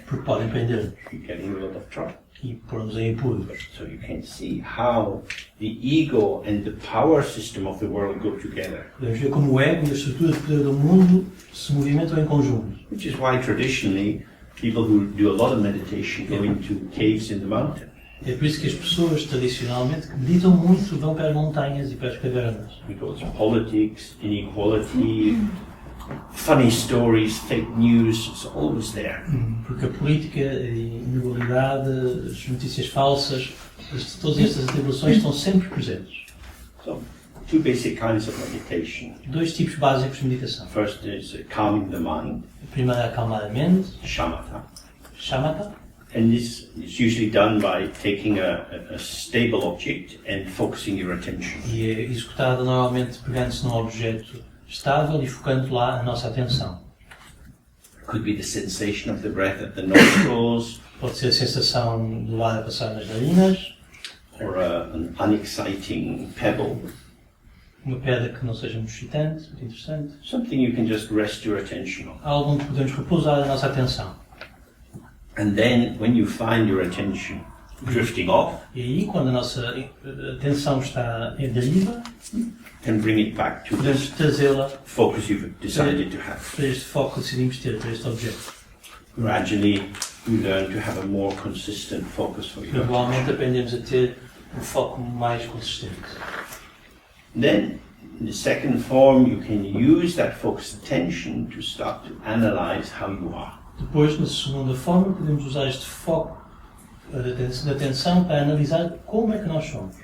[SPEAKER 3] porque podem prender-nos
[SPEAKER 2] You get in a lot of trouble.
[SPEAKER 3] e pôr-nos em apuro.
[SPEAKER 2] So you can see how the ego and the power system of the world go together.
[SPEAKER 3] Podemos ver como o ego e a estrutura de poder do mundo se movimentam em conjunto.
[SPEAKER 2] Which is why traditionally people who do a lot of meditation go into caves in the mountain.
[SPEAKER 3] É por isso que as pessoas, tradicionalmente, que meditam muito, vão para as montanhas e para as cavernas.
[SPEAKER 2] Because politics, inequality, funny stories, fake news, it's always there.
[SPEAKER 3] Porque a política, a inequalidade, as notícias falsas, todas estas atribulações estão sempre presentes.
[SPEAKER 2] So, two basic kinds of meditation.
[SPEAKER 3] Dois tipos básicos de meditação.
[SPEAKER 2] First is calming the mind,
[SPEAKER 3] A primeira é acalmar a mente,
[SPEAKER 2] shamatha.
[SPEAKER 3] shamatha,
[SPEAKER 2] And this is usually done by taking a stable object and focusing your attention.
[SPEAKER 3] e é executada normalmente pegando-se num objeto estável e focando lá a nossa atenção.
[SPEAKER 2] Could be the sensation of the breath at the nostrils,
[SPEAKER 3] Pode ser a sensação do ar a passar nas narinas,
[SPEAKER 2] or an unexciting pebble.
[SPEAKER 3] uma pedra que não seja muito excitante, muito interessante.
[SPEAKER 2] Something you can just rest your attention on.
[SPEAKER 3] Algo onde podemos repousar a nossa atenção.
[SPEAKER 2] And then, when you find your attention, drifting off,
[SPEAKER 3] E aí, quando a nossa atenção está em deriva,
[SPEAKER 2] and bring it back to
[SPEAKER 3] podemos
[SPEAKER 2] this
[SPEAKER 3] trazê-la
[SPEAKER 2] focus you've decided to have.
[SPEAKER 3] para este foco que decidimos ter, para este objeto.
[SPEAKER 2] Gradually, you learn to have a more consistent focus for your
[SPEAKER 3] Gradualmente
[SPEAKER 2] attention.
[SPEAKER 3] aprendemos a ter um foco mais consistente.
[SPEAKER 2] Then, in the second form, you can use that focused attention to start to analyze how you are.
[SPEAKER 3] Depois, na segunda forma, podemos usar este foco de atenção para analisar como é que nós somos.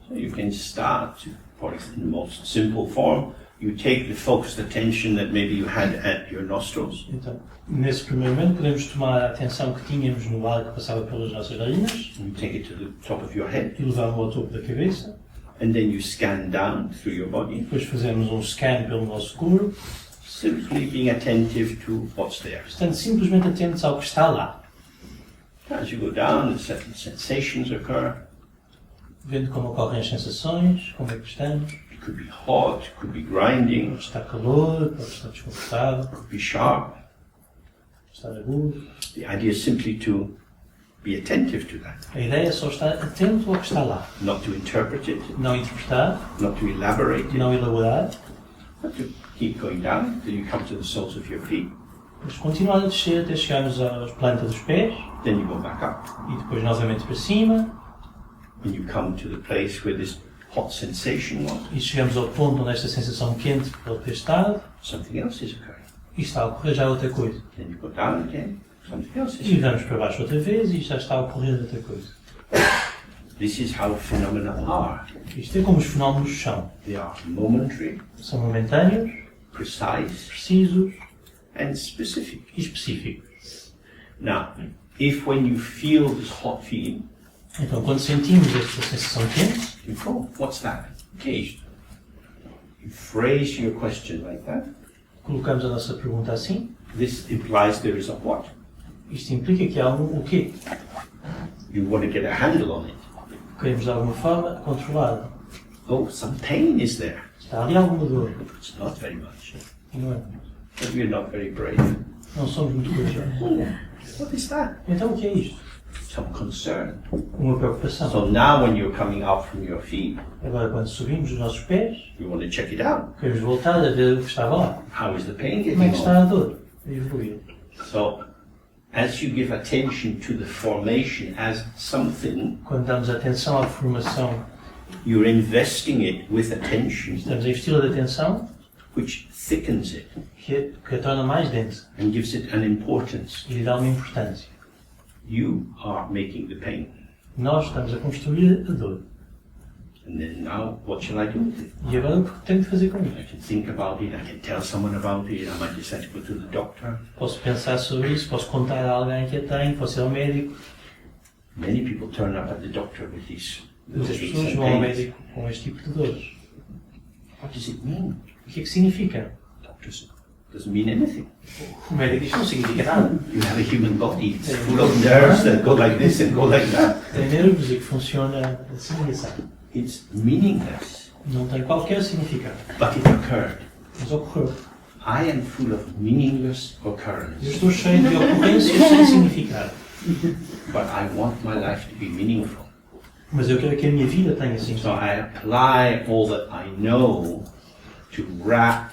[SPEAKER 2] So you can start to, for example, in the most simple form, you take the focused attention that maybe you had at your nostrils,
[SPEAKER 3] Então, nesse primeiro momento, podemos tomar a atenção que tínhamos no ar que passava pelas nossas narinas
[SPEAKER 2] and you take it to the top of your head,
[SPEAKER 3] e levá-lo ao topo da cabeça.
[SPEAKER 2] and then you scan down through your body,
[SPEAKER 3] Depois fazemos um scan pelo nosso corpo,
[SPEAKER 2] simply being attentive to what's there.
[SPEAKER 3] estando simplesmente atentos ao que está lá,
[SPEAKER 2] As you go down, certain sensations occur.
[SPEAKER 3] vendo como ocorrem as sensações, como é que estamos.
[SPEAKER 2] It could be hot, it could be grinding,
[SPEAKER 3] Pode estar calor, pode estar desconfortável,
[SPEAKER 2] it could be sharp.
[SPEAKER 3] pode estar agudo.
[SPEAKER 2] The idea is simply to be attentive to that,
[SPEAKER 3] A ideia é só estar atento ao que está lá.
[SPEAKER 2] not to interpret it,
[SPEAKER 3] Não interpretar,
[SPEAKER 2] not to elaborate it,
[SPEAKER 3] não elaborar,
[SPEAKER 2] but to keep going down till you come to the soles of your feet.
[SPEAKER 3] mas continuar a descer até chegarmos às plantas dos pés
[SPEAKER 2] Then you go back up,
[SPEAKER 3] e depois novamente para cima
[SPEAKER 2] and you come to the place where this hot sensation was.
[SPEAKER 3] e chegamos ao ponto onde esta sensação quente pode ter estado
[SPEAKER 2] Something else is occurring.
[SPEAKER 3] e está a ocorrer já outra coisa.
[SPEAKER 2] Then you go down again, something else is
[SPEAKER 3] E
[SPEAKER 2] occurring.
[SPEAKER 3] vamos para baixo outra vez e já está a ocorrer outra coisa.
[SPEAKER 2] This is how phenomena are.
[SPEAKER 3] Isto é como os fenómenos são.
[SPEAKER 2] They are momentary,
[SPEAKER 3] São momentâneos,
[SPEAKER 2] precise,
[SPEAKER 3] precisos
[SPEAKER 2] and specific.
[SPEAKER 3] e específicos.
[SPEAKER 2] Now, if when you feel this hot feeling,
[SPEAKER 3] Então, quando sentimos esta sensação quente,
[SPEAKER 2] you go, what's that? Okay. You phrase your question like that.
[SPEAKER 3] colocamos a nossa pergunta assim.
[SPEAKER 2] This implies there is a what?
[SPEAKER 3] Isto implica que há o quê?
[SPEAKER 2] You want to get a handle on it.
[SPEAKER 3] Queremos de alguma forma controlar.
[SPEAKER 2] Oh, some pain is there.
[SPEAKER 3] Está ali alguma dor.
[SPEAKER 2] It's not very much.
[SPEAKER 3] E não é?
[SPEAKER 2] But we're not very brave.
[SPEAKER 3] Não somos muito corajosos.
[SPEAKER 2] What is that?
[SPEAKER 3] Então, o que é isto?
[SPEAKER 2] Some concern.
[SPEAKER 3] Uma preocupação.
[SPEAKER 2] So now when you're coming out from your feet,
[SPEAKER 3] Agora, quando subimos os nossos pés,
[SPEAKER 2] you want to check it out.
[SPEAKER 3] queremos voltar a ver o que estava lá.
[SPEAKER 2] How is the pain
[SPEAKER 3] Como é
[SPEAKER 2] getting
[SPEAKER 3] que está
[SPEAKER 2] on?
[SPEAKER 3] a dor? A evoluir.
[SPEAKER 2] So as you give attention to the formation as something,
[SPEAKER 3] Quando damos atenção à formação,
[SPEAKER 2] you're investing it with attention,
[SPEAKER 3] estamos a investi-la de atenção,
[SPEAKER 2] which thickens it
[SPEAKER 3] que a torna mais densa
[SPEAKER 2] and gives it an importance.
[SPEAKER 3] e lhe dá uma importância.
[SPEAKER 2] You are making the pain.
[SPEAKER 3] Nós estamos a construir a dor.
[SPEAKER 2] And then now, what shall I do with it?
[SPEAKER 3] E agora o que tenho de fazer com
[SPEAKER 2] I
[SPEAKER 3] isto?
[SPEAKER 2] can think about it, I can tell someone about it, I might decide to go to the doctor.
[SPEAKER 3] Posso pensar sobre isso, posso contar a alguém que a tem, posso ir ao médico.
[SPEAKER 2] Many people turn up at the doctor with these
[SPEAKER 3] Muitas
[SPEAKER 2] aches
[SPEAKER 3] pessoas
[SPEAKER 2] and
[SPEAKER 3] vão ao
[SPEAKER 2] pains.
[SPEAKER 3] médico com este tipo de dores.
[SPEAKER 2] What does it mean?
[SPEAKER 3] O que é que significa?
[SPEAKER 2] Doctors doesn't mean anything.
[SPEAKER 3] O médico diz que não significa nada.
[SPEAKER 2] You have a human body, it's full of nerves that go like this and go like that.
[SPEAKER 3] Tem nervos e que funciona assim e assim.
[SPEAKER 2] It's meaningless,
[SPEAKER 3] Não tem qualquer significado.
[SPEAKER 2] but it occurred.
[SPEAKER 3] Mas ocorreu.
[SPEAKER 2] I am full of meaningless
[SPEAKER 3] Eu
[SPEAKER 2] occurrence,
[SPEAKER 3] estou cheio de ocorrências sem significado.
[SPEAKER 2] but I want my life to be meaningful.
[SPEAKER 3] Mas eu quero que a minha vida tenha
[SPEAKER 2] So
[SPEAKER 3] significado.
[SPEAKER 2] I apply all that I know to wrap,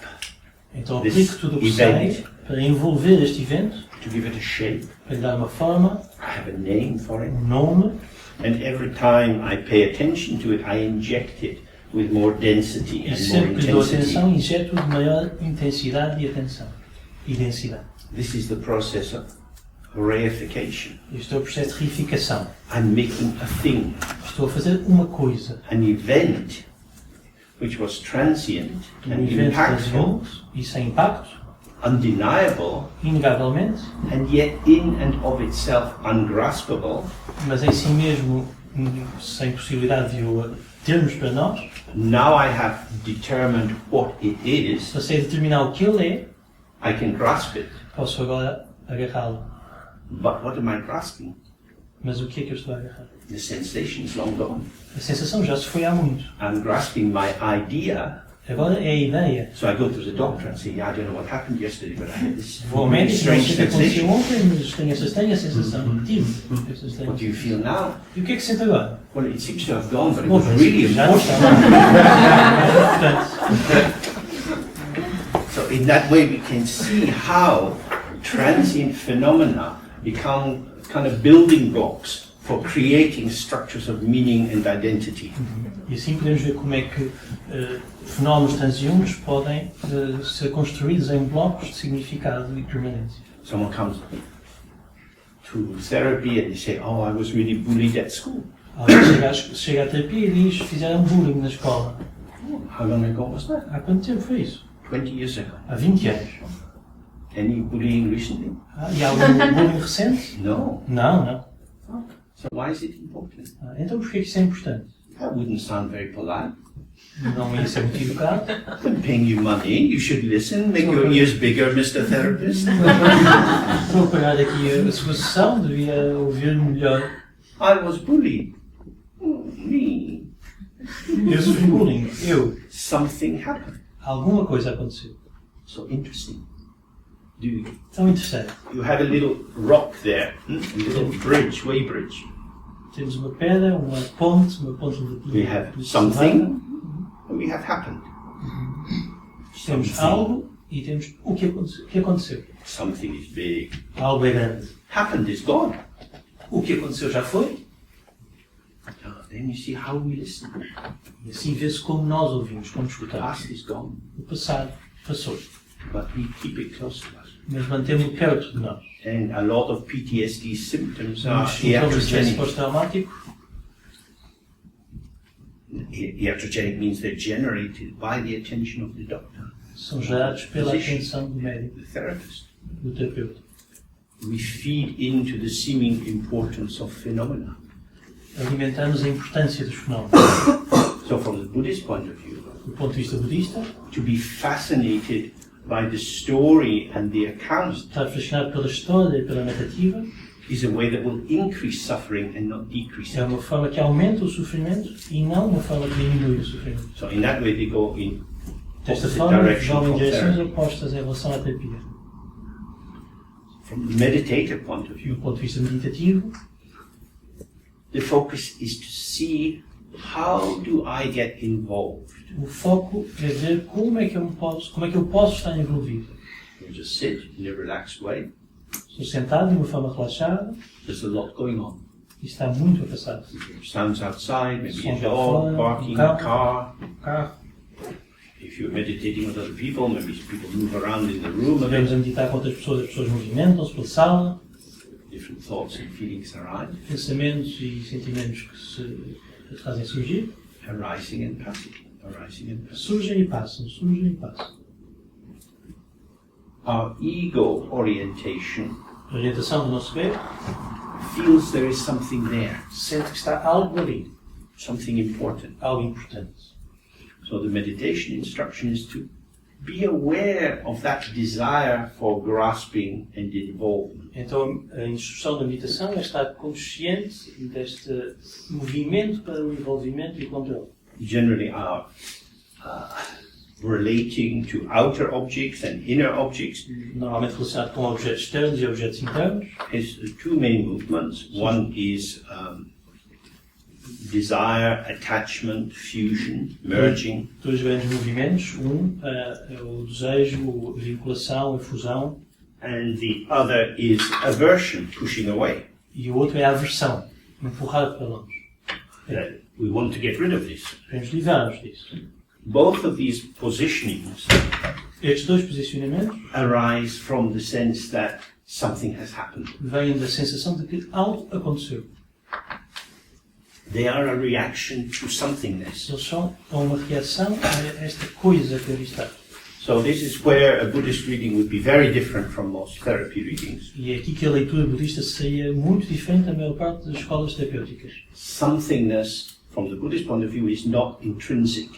[SPEAKER 3] Então
[SPEAKER 2] this
[SPEAKER 3] aplico tudo o que
[SPEAKER 2] event.
[SPEAKER 3] sei para envolver este evento,
[SPEAKER 2] to give it a shape.
[SPEAKER 3] para lhe dar uma forma,
[SPEAKER 2] I have a name for it.
[SPEAKER 3] um nome,
[SPEAKER 2] And every time I pay attention to it, I inject it with more density
[SPEAKER 3] e
[SPEAKER 2] and more
[SPEAKER 3] sempre que lhe dou atenção,
[SPEAKER 2] intensity.
[SPEAKER 3] injeto de maior intensidade e atenção. E densidade.
[SPEAKER 2] This is the process of reification.
[SPEAKER 3] Este é o processo de reificação.
[SPEAKER 2] I'm making a thing,
[SPEAKER 3] Estou a fazer uma coisa,
[SPEAKER 2] an event, which was transient and
[SPEAKER 3] evento
[SPEAKER 2] impactful,
[SPEAKER 3] transient e sem impacto,
[SPEAKER 2] undeniable,
[SPEAKER 3] inegavelmente,
[SPEAKER 2] and yet in and of itself ungraspable.
[SPEAKER 3] mas em si mesmo sem possibilidade de o termos para nós.
[SPEAKER 2] Now I have determined what it is.
[SPEAKER 3] Se eu sei determinar o que ele é,
[SPEAKER 2] I can grasp it.
[SPEAKER 3] posso agora agarrá-lo.
[SPEAKER 2] But what am I grasping?
[SPEAKER 3] Mas o que é que eu estou a agarrar?
[SPEAKER 2] The sensation is long gone.
[SPEAKER 3] A sensação já se foi há muito.
[SPEAKER 2] I'm grasping my idea
[SPEAKER 3] Agora é a ideia.
[SPEAKER 2] So I go to the doctor and say, yeah, I don't know what happened yesterday, but I had this
[SPEAKER 3] Vou ao médico, não sei
[SPEAKER 2] strange
[SPEAKER 3] o que aconteceu
[SPEAKER 2] sensation.
[SPEAKER 3] ontem, mas tenho a sensação, tive.
[SPEAKER 2] What do you feel now?
[SPEAKER 3] E o que é que sente agora?
[SPEAKER 2] Well, it seems to have gone, but it
[SPEAKER 3] Bom,
[SPEAKER 2] was really
[SPEAKER 3] já não
[SPEAKER 2] important.
[SPEAKER 3] está.
[SPEAKER 2] So in that way we can see how transient phenomena become kind of building blocks for creating structures of meaning and identity.
[SPEAKER 3] E assim podemos ver como é que fenómenos transeuntes podem ser construídos em blocos de significado e permanência.
[SPEAKER 2] Someone comes to therapy and they say, oh, I was really bullied at school.
[SPEAKER 3] Alguém chega à terapia e diz, fizeram bullying na escola.
[SPEAKER 2] How long ago was that?
[SPEAKER 3] Há quanto tempo foi isso?
[SPEAKER 2] 20 years ago.
[SPEAKER 3] Há 20 anos.
[SPEAKER 2] Any bullying recently?
[SPEAKER 3] E há algum bullying recente?
[SPEAKER 2] No.
[SPEAKER 3] Não.
[SPEAKER 2] So why is it important?
[SPEAKER 3] Então porquê que isso é importante?
[SPEAKER 2] That wouldn't sound very polite.
[SPEAKER 3] Não ia ser muito educado.
[SPEAKER 2] I'm paying you money, you should listen, make your ears bigger, Mr. Therapist.
[SPEAKER 3] Estou a pagar aqui a sua sessão, devia ouvir-me melhor.
[SPEAKER 2] I was bullied. Me.
[SPEAKER 3] Eu sofri bullying.
[SPEAKER 2] Something happened.
[SPEAKER 3] Alguma coisa aconteceu.
[SPEAKER 2] So interesting.
[SPEAKER 3] Tão interessante.
[SPEAKER 2] You have a little rock there, a little bridge, way bridge.
[SPEAKER 3] Temos uma pedra, uma ponte de
[SPEAKER 2] We have something, and we have happened.
[SPEAKER 3] Temos algo e temos o que aconteceu.
[SPEAKER 2] Something is big.
[SPEAKER 3] Algo é grande.
[SPEAKER 2] Happened is gone.
[SPEAKER 3] O que aconteceu já foi.
[SPEAKER 2] Then you see how we listen.
[SPEAKER 3] E assim vê-se como nós ouvimos, como
[SPEAKER 2] The
[SPEAKER 3] escutamos.
[SPEAKER 2] past is gone,
[SPEAKER 3] O passado passou,
[SPEAKER 2] but we keep it close to us.
[SPEAKER 3] mas mantemos-o perto de nós.
[SPEAKER 2] And a lot of PTSD symptoms are
[SPEAKER 3] Os sintomas de stress
[SPEAKER 2] iatrogenic.
[SPEAKER 3] pós-traumático.
[SPEAKER 2] Iatrogenic means they're generated by the attention of the doctor,
[SPEAKER 3] São gerados pela atenção do médico,
[SPEAKER 2] the therapist.
[SPEAKER 3] do terapeuta.
[SPEAKER 2] We feed into the seeming importance of phenomena.
[SPEAKER 3] Alimentamos a importância dos fenómenos.
[SPEAKER 2] So from the Buddhist point of view,
[SPEAKER 3] Do ponto de vista budista,
[SPEAKER 2] to be fascinated by the story and the account
[SPEAKER 3] estar fascinado pela história e pela narrativa
[SPEAKER 2] is a way that will increase suffering and not decrease
[SPEAKER 3] é
[SPEAKER 2] it.
[SPEAKER 3] uma forma que aumenta o sofrimento e não uma forma que diminui o sofrimento.
[SPEAKER 2] So in that way they go in
[SPEAKER 3] Desta
[SPEAKER 2] opposite
[SPEAKER 3] forma,
[SPEAKER 2] direction
[SPEAKER 3] vão em
[SPEAKER 2] from
[SPEAKER 3] direções
[SPEAKER 2] therapy.
[SPEAKER 3] opostas em relação à terapia.
[SPEAKER 2] From the meditative point of view,
[SPEAKER 3] Do ponto de vista meditativo,
[SPEAKER 2] the focus is to see how do I get involved.
[SPEAKER 3] o foco é ver como é que eu posso estar envolvido.
[SPEAKER 2] You just sit in a relaxed way.
[SPEAKER 3] Estou sentado de uma forma relaxada
[SPEAKER 2] There's a lot going on.
[SPEAKER 3] e está muito a passar.
[SPEAKER 2] Sounds outside, maybe a
[SPEAKER 3] Sons
[SPEAKER 2] dog
[SPEAKER 3] fora,
[SPEAKER 2] barking,
[SPEAKER 3] carro.
[SPEAKER 2] a car.
[SPEAKER 3] Carro,
[SPEAKER 2] If you're meditating with other people, maybe people move around in the room a
[SPEAKER 3] devemos
[SPEAKER 2] bit.
[SPEAKER 3] a meditar com outras pessoas, as pessoas movimentam-se pela sala,
[SPEAKER 2] Different thoughts and feelings arise,
[SPEAKER 3] pensamentos e sentimentos que se fazem surgir,
[SPEAKER 2] arising and passing, arising and passing.
[SPEAKER 3] surgem e passam, surgem e passam.
[SPEAKER 2] Our ego orientation
[SPEAKER 3] A orientação do nosso ver
[SPEAKER 2] feels there is something there,
[SPEAKER 3] sente que está algo ali,
[SPEAKER 2] something important.
[SPEAKER 3] algo importante.
[SPEAKER 2] So the meditation instruction is to be aware of that desire for grasping and involvement.
[SPEAKER 3] Então a instrução da meditação é estar consciente deste movimento para o envolvimento e o controle.
[SPEAKER 2] Generally our relating to outer objects and inner objects
[SPEAKER 3] Normalmente relacionado com objetos externos e objetos internos.
[SPEAKER 2] has two main movements. One is desire, attachment, fusion, merging.
[SPEAKER 3] Dois grandes movimentos. É o desejo, a vinculação, a fusão.
[SPEAKER 2] And the other is aversion, pushing away.
[SPEAKER 3] E o outro é a aversão, empurrar para longe.
[SPEAKER 2] That we want to get rid of this.
[SPEAKER 3] Queremos livrar-nos disso.
[SPEAKER 2] Both of these positionings
[SPEAKER 3] Estes dois posicionamentos
[SPEAKER 2] arise from the sense that something has happened.
[SPEAKER 3] vêm da sensação de que algo aconteceu.
[SPEAKER 2] They are a reaction to somethingness.
[SPEAKER 3] Eles são uma reação a esta coisa que ali está.
[SPEAKER 2] So this is where a Buddhist reading would be very different from most therapy readings.
[SPEAKER 3] E é aqui que a leitura budista seria muito diferente da maior parte das escolas terapêuticas.
[SPEAKER 2] Somethingness, from the Buddhist point of view, is not intrinsic.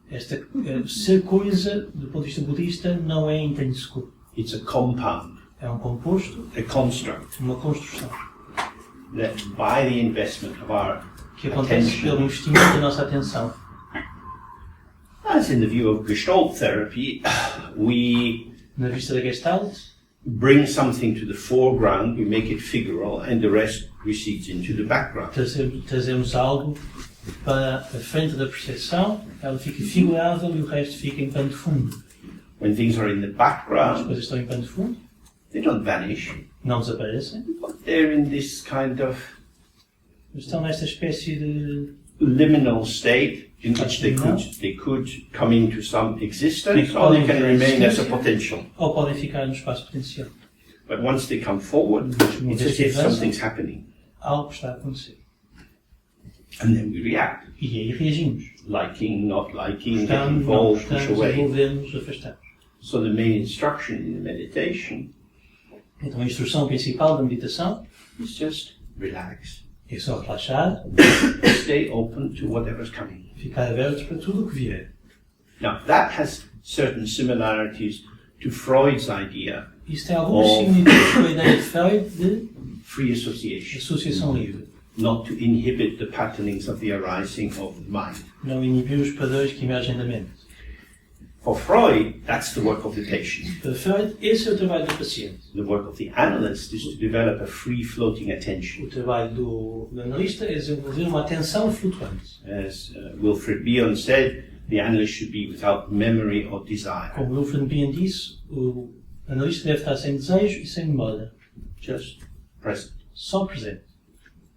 [SPEAKER 3] Esta ser coisa, do ponto de vista budista, não é intrínseco.
[SPEAKER 2] It's a compound,
[SPEAKER 3] É um composto,
[SPEAKER 2] a construct,
[SPEAKER 3] uma construção,
[SPEAKER 2] that by the investment of our
[SPEAKER 3] que acontece pelo
[SPEAKER 2] attention
[SPEAKER 3] investimento da nossa atenção.
[SPEAKER 2] Whereas in the view of Gestalt therapy, we
[SPEAKER 3] Na vista da Gestalt,
[SPEAKER 2] bring something to the foreground, we make it figural, and the rest recedes into the background.
[SPEAKER 3] trazemos algo para a frente da percepção, ela fica figurável e o resto fica em pano de fundo.
[SPEAKER 2] When things are in the
[SPEAKER 3] As
[SPEAKER 2] background,
[SPEAKER 3] coisas estão em pano de fundo,
[SPEAKER 2] they don't vanish,
[SPEAKER 3] não desaparecem,
[SPEAKER 2] but they're in this kind of
[SPEAKER 3] estão nesta espécie de
[SPEAKER 2] liminal state in which they could come into some existence or they can remain as a potential.
[SPEAKER 3] ou podem ficar no espaço potencial.
[SPEAKER 2] But once they come forward, it's as if something's happening.
[SPEAKER 3] Algo está a acontecer.
[SPEAKER 2] And then we react.
[SPEAKER 3] E aí reagimos.
[SPEAKER 2] Liking, not liking, get
[SPEAKER 3] Gostamos, não
[SPEAKER 2] involved, push
[SPEAKER 3] gostamos,
[SPEAKER 2] away.
[SPEAKER 3] envolvemos, afastamos.
[SPEAKER 2] So the main instruction in the meditation
[SPEAKER 3] Então a instrução principal da meditação
[SPEAKER 2] is just relax.
[SPEAKER 3] é só relaxar,
[SPEAKER 2] Stay open to whatever's coming.
[SPEAKER 3] ficar aberto para tudo o que vier.
[SPEAKER 2] Now that has certain similarities to Freud's idea,
[SPEAKER 3] Isso tem algumas similitudes com a ideia de Freud de
[SPEAKER 2] free association,
[SPEAKER 3] associação livre.
[SPEAKER 2] not to inhibit the patternings of the arising of the mind.
[SPEAKER 3] Não inibir os padrões que emergem da mente.
[SPEAKER 2] For Freud, that's the work of the patient.
[SPEAKER 3] Para Freud, esse é o trabalho do paciente.
[SPEAKER 2] The work of the analyst is to develop a free-floating attention.
[SPEAKER 3] O trabalho do analista é desenvolver uma atenção flutuante.
[SPEAKER 2] As Wilfred Bion said, the analyst should be without memory or desire.
[SPEAKER 3] Como Wilfred Bion disse, o analista deve estar sem desejo e sem memória.
[SPEAKER 2] Just present.
[SPEAKER 3] Só presente.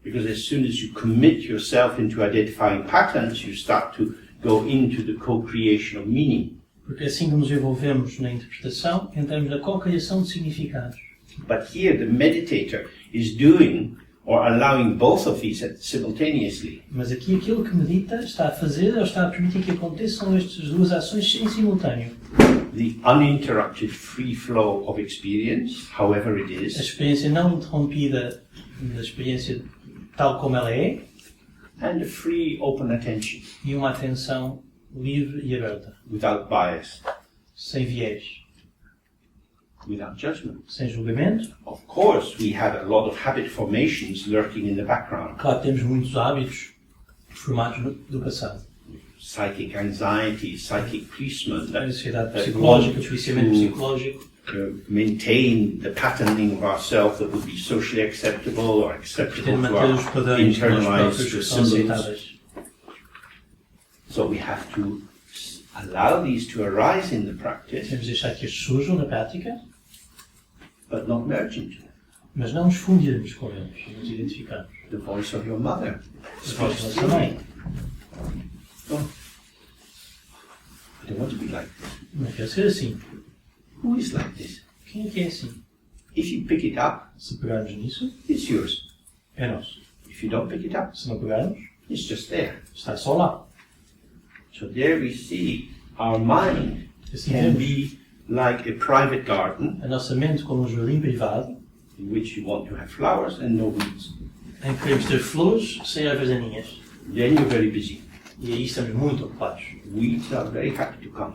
[SPEAKER 2] Because as soon as you commit yourself into identifying patterns, you start to go into the co-creation of meaning.
[SPEAKER 3] Porque assim que nos envolvemos na interpretação, entramos na co-criação de significados.
[SPEAKER 2] But here the meditator is doing or allowing both of these simultaneously.
[SPEAKER 3] Mas aqui aquilo que medita está a fazer ou está a permitir que aconteçam estas duas ações em simultâneo.
[SPEAKER 2] The uninterrupted free flow of experience, however it
[SPEAKER 3] A
[SPEAKER 2] is,
[SPEAKER 3] experiência não interrompida da experiência tal como ela é
[SPEAKER 2] and a free open attention
[SPEAKER 3] e uma atenção livre e aberta,
[SPEAKER 2] without bias,
[SPEAKER 3] sem viés,
[SPEAKER 2] without judgment.
[SPEAKER 3] sem julgamento.
[SPEAKER 2] Of course, we have a lot of habit formations lurking in the background.
[SPEAKER 3] Claro que temos muitos hábitos formados do passado.
[SPEAKER 2] Psychic anxiety, psychic policemen
[SPEAKER 3] A ansiedade
[SPEAKER 2] that
[SPEAKER 3] psicológica,
[SPEAKER 2] want
[SPEAKER 3] o policiamento
[SPEAKER 2] to
[SPEAKER 3] psicológico,
[SPEAKER 2] maintain the patterning of ourselves that would be socially acceptable or acceptable
[SPEAKER 3] pretende
[SPEAKER 2] to
[SPEAKER 3] manter os
[SPEAKER 2] our
[SPEAKER 3] padrões de nós
[SPEAKER 2] internalized
[SPEAKER 3] próprios que são
[SPEAKER 2] assimilants.
[SPEAKER 3] aceitáveis.
[SPEAKER 2] So we have to allow these to arise in the practice,
[SPEAKER 3] Temos de deixar que estes surjam na prática,
[SPEAKER 2] but not merge into them.
[SPEAKER 3] mas não nos fundirmos com eles, nos identificarmos.
[SPEAKER 2] The voice of your mother
[SPEAKER 3] A voz da
[SPEAKER 2] speaks
[SPEAKER 3] nossa
[SPEAKER 2] to
[SPEAKER 3] mãe.
[SPEAKER 2] you. Oh, I don't want to be like this.
[SPEAKER 3] Não quero ser assim.
[SPEAKER 2] Who is like this?
[SPEAKER 3] Quem é que é assim?
[SPEAKER 2] If you pick it up,
[SPEAKER 3] Se pegarmos nisso,
[SPEAKER 2] it's yours.
[SPEAKER 3] é nosso.
[SPEAKER 2] If you don't pick it up,
[SPEAKER 3] Se não pegarmos,
[SPEAKER 2] it's just there.
[SPEAKER 3] está só lá.
[SPEAKER 2] So there we see our mind
[SPEAKER 3] Assim
[SPEAKER 2] can
[SPEAKER 3] vemos
[SPEAKER 2] be like a private garden
[SPEAKER 3] a nossa mente como um jardim privado,
[SPEAKER 2] in which you want to have flowers and no weeds.
[SPEAKER 3] em que queremos ter flores sem ervas daninhas.
[SPEAKER 2] Then you're very busy.
[SPEAKER 3] E aí estamos muito ocupados.
[SPEAKER 2] Weeds are very happy to come.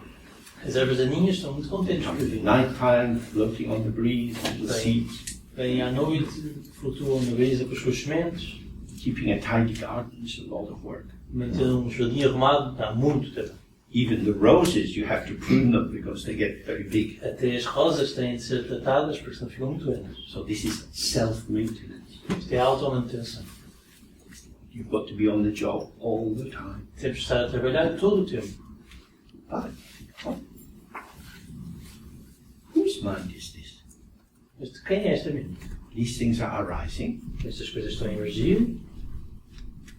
[SPEAKER 3] As ervas daninhas estão muito contentes
[SPEAKER 2] Come
[SPEAKER 3] por
[SPEAKER 2] in the
[SPEAKER 3] vir.
[SPEAKER 2] nighttime, floating on the breeze, the
[SPEAKER 3] Bem.
[SPEAKER 2] seeds.
[SPEAKER 3] Vêm à noite, flutuam na brisa com as suas sementes.
[SPEAKER 2] Keeping a tidy garden is a lot of work.
[SPEAKER 3] Manter um jardim arrumado dá muito trabalho.
[SPEAKER 2] Even the roses, you have to prune them because they get very big.
[SPEAKER 3] Até as rosas têm de ser tratadas porque senão ficam muito grandes.
[SPEAKER 2] So this is self-maintenance.
[SPEAKER 3] Isto é auto-manutenção.
[SPEAKER 2] You've got to be on the job all the time.
[SPEAKER 3] Temos de estar a trabalhar todo o tempo.
[SPEAKER 2] But whose mind is this?
[SPEAKER 3] Mas de quem é esta mente?
[SPEAKER 2] These things are arising.
[SPEAKER 3] Estas coisas estão a emergir,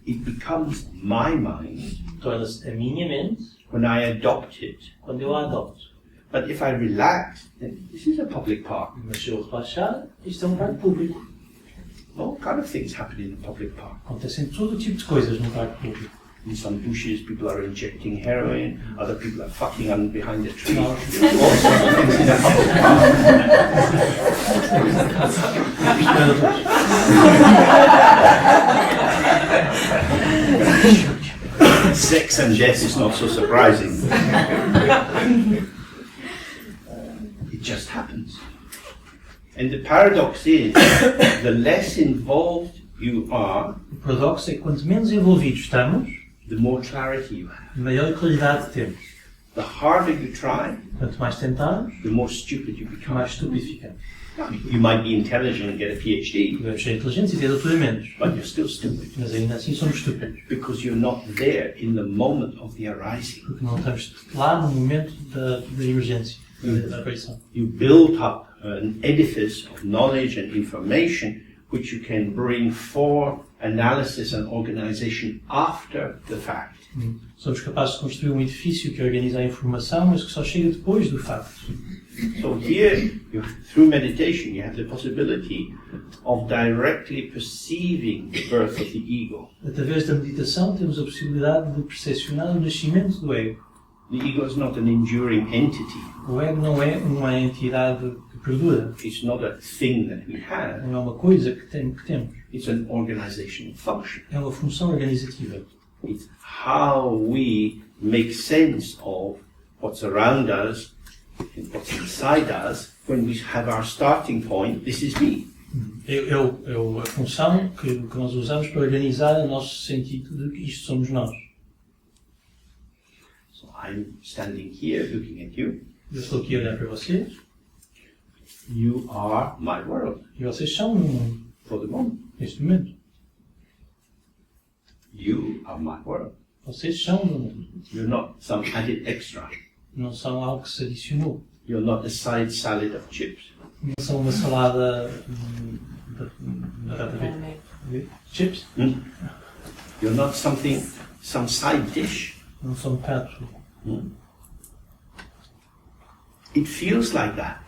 [SPEAKER 2] It becomes my mind
[SPEAKER 3] torna-se a minha mente
[SPEAKER 2] when I adopt it.
[SPEAKER 3] quando eu a adopto.
[SPEAKER 2] But if I relax, then this is a public park.
[SPEAKER 3] Mas se eu relaxar, isto é um parque público.
[SPEAKER 2] All kind of things happen in the public park.
[SPEAKER 3] Acontecem todo tipo de coisas num parque público.
[SPEAKER 2] In some bushes, people are injecting heroin. Other people are fucking on behind the tree.
[SPEAKER 3] No.
[SPEAKER 2] All sorts of things in a public park. Sex and death is not so surprising. It just happens. And the paradox is, the less involved you are,
[SPEAKER 3] O paradoxo é que quanto menos envolvidos estamos,
[SPEAKER 2] the more clarity you have.
[SPEAKER 3] maior claridade temos.
[SPEAKER 2] The harder you try,
[SPEAKER 3] Quanto mais tentarmos,
[SPEAKER 2] the more stupid you become.
[SPEAKER 3] mais estúpido ficamos.
[SPEAKER 2] You might be intelligent and get a PhD,
[SPEAKER 3] Podemos ser inteligentes e ter doutoramentos,
[SPEAKER 2] but you're still stupid
[SPEAKER 3] mas ainda assim somos estúpidos.
[SPEAKER 2] because you're not there in the moment of the arising.
[SPEAKER 3] Porque não estamos lá no momento da emergência, da aparição.
[SPEAKER 2] You build up an edifice of knowledge and information which you can bring for analysis and organization after the fact.
[SPEAKER 3] Somos capazes de construir um edifício que organiza a informação, mas que só chega depois do facto.
[SPEAKER 2] So here, through meditation, you have the possibility of directly perceiving the birth of the ego.
[SPEAKER 3] Através da meditação temos a possibilidade de percepcionar o nascimento do ego.
[SPEAKER 2] The ego is not an enduring entity.
[SPEAKER 3] O ego não é uma entidade que perdura.
[SPEAKER 2] It's not a thing that we have.
[SPEAKER 3] Não é uma coisa que temos.
[SPEAKER 2] It's an organizational function.
[SPEAKER 3] É uma função organizativa.
[SPEAKER 2] It's how we make sense of what's around us and what's inside us when we have our starting point. This is me.
[SPEAKER 3] É a função que nós usamos para organizar o nosso sentido de que isto somos nós.
[SPEAKER 2] So I'm standing here looking at you.
[SPEAKER 3] Eu estou aqui a olhar para vocês
[SPEAKER 2] You are my world
[SPEAKER 3] e vocês são o meu mundo,
[SPEAKER 2] for the moment.
[SPEAKER 3] neste momento.
[SPEAKER 2] You are my world.
[SPEAKER 3] Vocês são o meu mundo.
[SPEAKER 2] You're not some added extra.
[SPEAKER 3] Não são algo que se adicionou.
[SPEAKER 2] You're not a side salad of chips.
[SPEAKER 3] Não são uma salada de batata verde. Chips?
[SPEAKER 2] You're not some side dish.
[SPEAKER 3] Não são pratos.
[SPEAKER 2] It feels like that.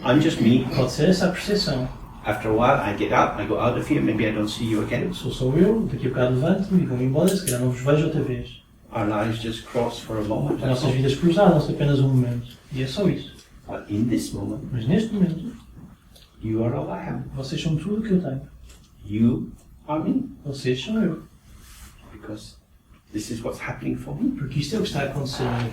[SPEAKER 2] I'm just me.
[SPEAKER 3] Pode ser essa a percepção.
[SPEAKER 2] After a while, I get up, I go out of here, maybe I don't see you again.
[SPEAKER 3] Sou eu, daqui a bocado levanto-me e vou embora, se calhar não vos vejo outra vez.
[SPEAKER 2] Our lives just cross for a moment.
[SPEAKER 3] As nossas vidas cruzaram-se apenas um momento. E é só isso.
[SPEAKER 2] But in this moment,
[SPEAKER 3] Mas neste momento,
[SPEAKER 2] you are all I am.
[SPEAKER 3] vocês são tudo o que eu tenho.
[SPEAKER 2] You are me.
[SPEAKER 3] Vocês são eu.
[SPEAKER 2] Because this is what's happening for me.
[SPEAKER 3] Porque isto é o que está a acontecer a mim.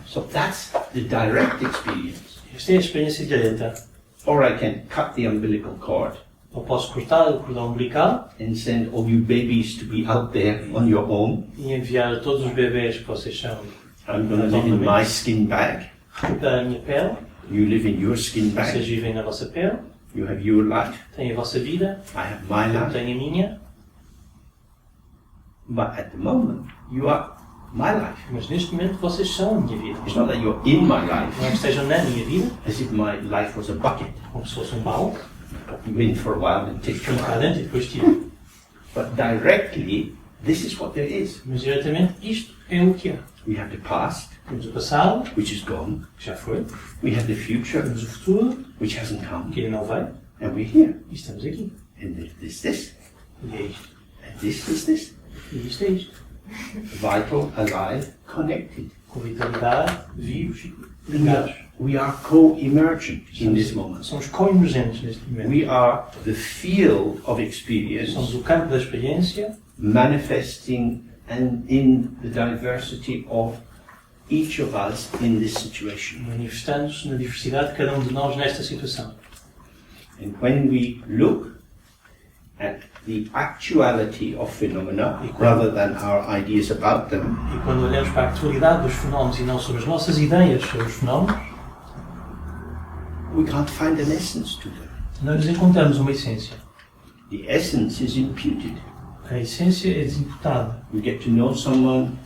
[SPEAKER 2] So that's the direct experience.
[SPEAKER 3] Esta é a experiência direta.
[SPEAKER 2] Or I can cut the umbilical cord
[SPEAKER 3] Eu posso cortar o cordão umbilical
[SPEAKER 2] and send all you babies to be out there on your own.
[SPEAKER 3] e enviar a todos os bebés que vocês são.
[SPEAKER 2] I'm going to live in my skin bag.
[SPEAKER 3] Recuperar a minha pele.
[SPEAKER 2] You live in your skin
[SPEAKER 3] Vocês
[SPEAKER 2] bag.
[SPEAKER 3] vivem na vossa pele.
[SPEAKER 2] You have your life.
[SPEAKER 3] Têm a vossa vida.
[SPEAKER 2] I have my
[SPEAKER 3] Eu
[SPEAKER 2] life.
[SPEAKER 3] tenho a minha.
[SPEAKER 2] But at the moment, you are my life.
[SPEAKER 3] Mas neste momento vocês são a minha vida.
[SPEAKER 2] It's not that you're in my life,
[SPEAKER 3] Não é que estejam na minha vida,
[SPEAKER 2] as if my life was a bucket.
[SPEAKER 3] como se fosse um balde.
[SPEAKER 2] You in for a while and take
[SPEAKER 3] Ficam
[SPEAKER 2] a
[SPEAKER 3] cá
[SPEAKER 2] while.
[SPEAKER 3] dentro e depois tiram.
[SPEAKER 2] But directly, this is what there is.
[SPEAKER 3] Mas diretamente isto é o que há.
[SPEAKER 2] We have the past,
[SPEAKER 3] Temos o passado,
[SPEAKER 2] which is gone.
[SPEAKER 3] que já foi.
[SPEAKER 2] We have the future,
[SPEAKER 3] Temos o futuro,
[SPEAKER 2] which hasn't come.
[SPEAKER 3] que ainda não veio.
[SPEAKER 2] And we're here.
[SPEAKER 3] E estamos aqui.
[SPEAKER 2] And this.
[SPEAKER 3] E é isto.
[SPEAKER 2] And this is this.
[SPEAKER 3] E isto é isto.
[SPEAKER 2] Vital, alive, connected.
[SPEAKER 3] Com vitalidade, vivos e ligados.
[SPEAKER 2] We are co-emergent in this moment.
[SPEAKER 3] Somos co-emergentes neste momento.
[SPEAKER 2] We are the field of experience
[SPEAKER 3] Somos o campo da experiência,
[SPEAKER 2] manifesting and in the diversity of each of us in this situation.
[SPEAKER 3] manifestando-se na diversidade de cada um de nós nesta situação.
[SPEAKER 2] And when we look at the actuality of phenomena rather than our ideas about them,
[SPEAKER 3] E quando olhamos para a atualidade dos fenómenos e não sobre as nossas ideias sobre os fenómenos,
[SPEAKER 2] we can't find an essence to them.
[SPEAKER 3] não lhes encontramos uma essência.
[SPEAKER 2] The essence is imputed.
[SPEAKER 3] A essência é desimputada.
[SPEAKER 2] We get to know someone,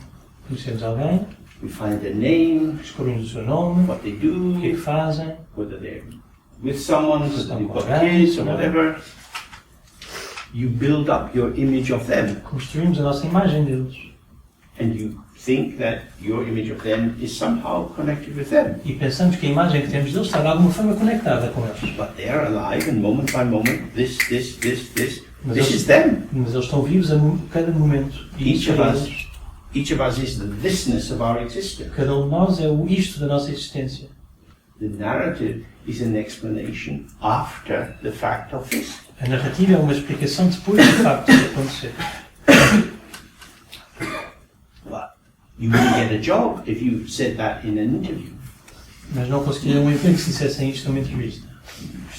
[SPEAKER 3] Conhecemos alguém,
[SPEAKER 2] we find their name,
[SPEAKER 3] descobrimos o seu nome,
[SPEAKER 2] what they
[SPEAKER 3] o que é que
[SPEAKER 2] do,
[SPEAKER 3] fazem,
[SPEAKER 2] whether they're with someone, whether
[SPEAKER 3] Estão
[SPEAKER 2] they've
[SPEAKER 3] com
[SPEAKER 2] got
[SPEAKER 3] alguém,
[SPEAKER 2] kids or
[SPEAKER 3] não é?
[SPEAKER 2] whatever. You build up your image of them,
[SPEAKER 3] construímos a nossa imagem deles.
[SPEAKER 2] and you think that your image of them is somehow connected with them.
[SPEAKER 3] E pensamos que a imagem que temos deles está de alguma forma conectada com eles.
[SPEAKER 2] But they are alive, and moment by moment, this
[SPEAKER 3] Mas
[SPEAKER 2] is
[SPEAKER 3] eles,
[SPEAKER 2] them.
[SPEAKER 3] mas eles estão vivos a cada momento. E
[SPEAKER 2] Each
[SPEAKER 3] isso
[SPEAKER 2] of
[SPEAKER 3] é
[SPEAKER 2] us,
[SPEAKER 3] eles.
[SPEAKER 2] each of us is the thisness of our existence.
[SPEAKER 3] Cada um de nós é o isto da nossa existência.
[SPEAKER 2] The narrative is an explanation after the fact of this.
[SPEAKER 3] A narrativa é uma explicação depois do facto de acontecer.
[SPEAKER 2] But you wouldn't get a job if you said that in an interview.
[SPEAKER 3] Mas não conseguiriam um emprego se dissessem isto numa entrevista.